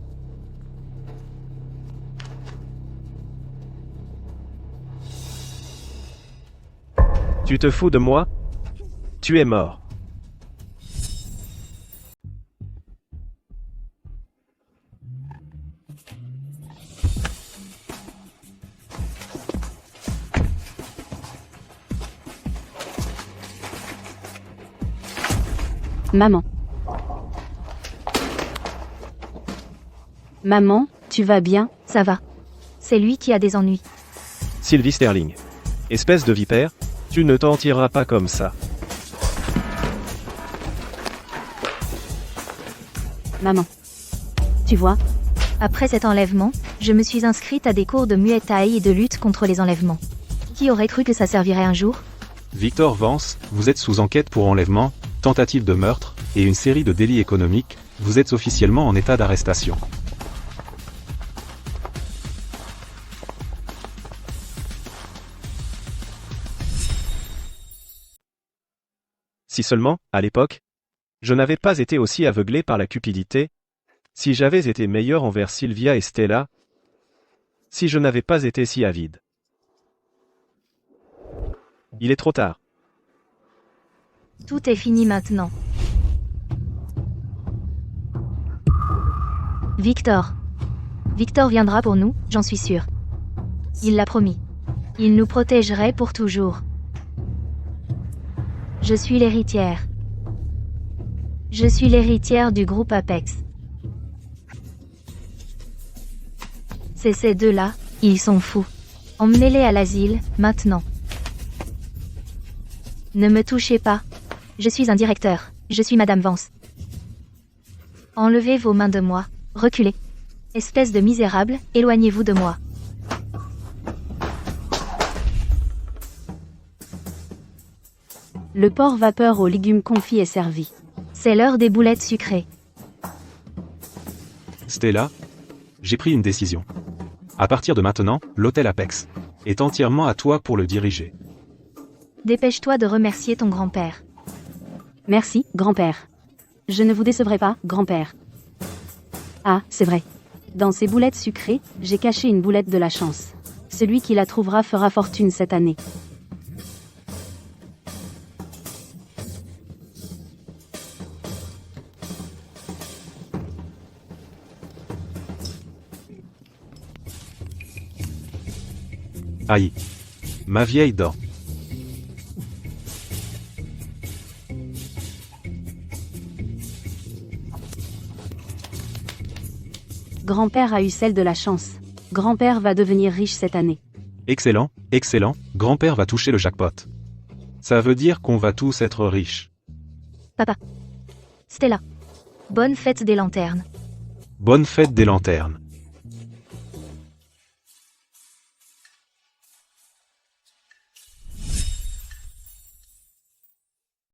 Tu te fous de moi? Tu es mort. Maman. Maman, tu vas bien? Ça va. C'est lui qui a des ennuis. Sylvie Sterling. Espèce de vipère, tu ne t'en tireras pas comme ça. Maman. Tu vois, Après cet enlèvement, je me suis inscrite à des cours de Muay Thai et de lutte contre les enlèvements. Qui aurait cru que ça servirait un jour? Victor Vance, vous êtes sous enquête pour enlèvement, tentative de meurtre, et une série de délits économiques, vous êtes officiellement en état d'arrestation. Si seulement, à l'époque, je n'avais pas été aussi aveuglé par la cupidité, si j'avais été meilleur envers Sylvia et Stella, si je n'avais pas été si avide. Il est trop tard. Tout est fini maintenant. Victor. Victor viendra pour nous, j'en suis sûre. Il l'a promis. Il nous protégerait pour toujours. Je suis l'héritière. Je suis l'héritière du groupe Apex. C'est ces deux-là, ils sont fous. Emmenez-les à l'asile, maintenant. Ne me touchez pas. Je suis un directeur. Je suis Madame Vance. Enlevez vos mains de moi. Reculez. Espèce de misérable, éloignez-vous de moi. le porc vapeur aux légumes confits est servi. C'est l'heure des boulettes sucrées. Stella, j'ai pris une décision. À partir de maintenant, l'hôtel Apex est entièrement à toi pour le diriger. Dépêche-toi de remercier ton grand-père. Merci, grand-père. Je ne vous décevrai pas, grand-père. Ah, c'est vrai. Dans ces boulettes sucrées, j'ai caché une boulette de la chance. Celui qui la trouvera fera fortune cette année. Aïe. Ma vieille dent. Grand-père a eu celle de la chance. Grand-père va devenir riche cette année. Excellent, excellent, grand-père va toucher le jackpot. Ça veut dire qu'on va tous être riches. Papa. Stella. Bonne fête des lanternes. Bonne fête des lanternes.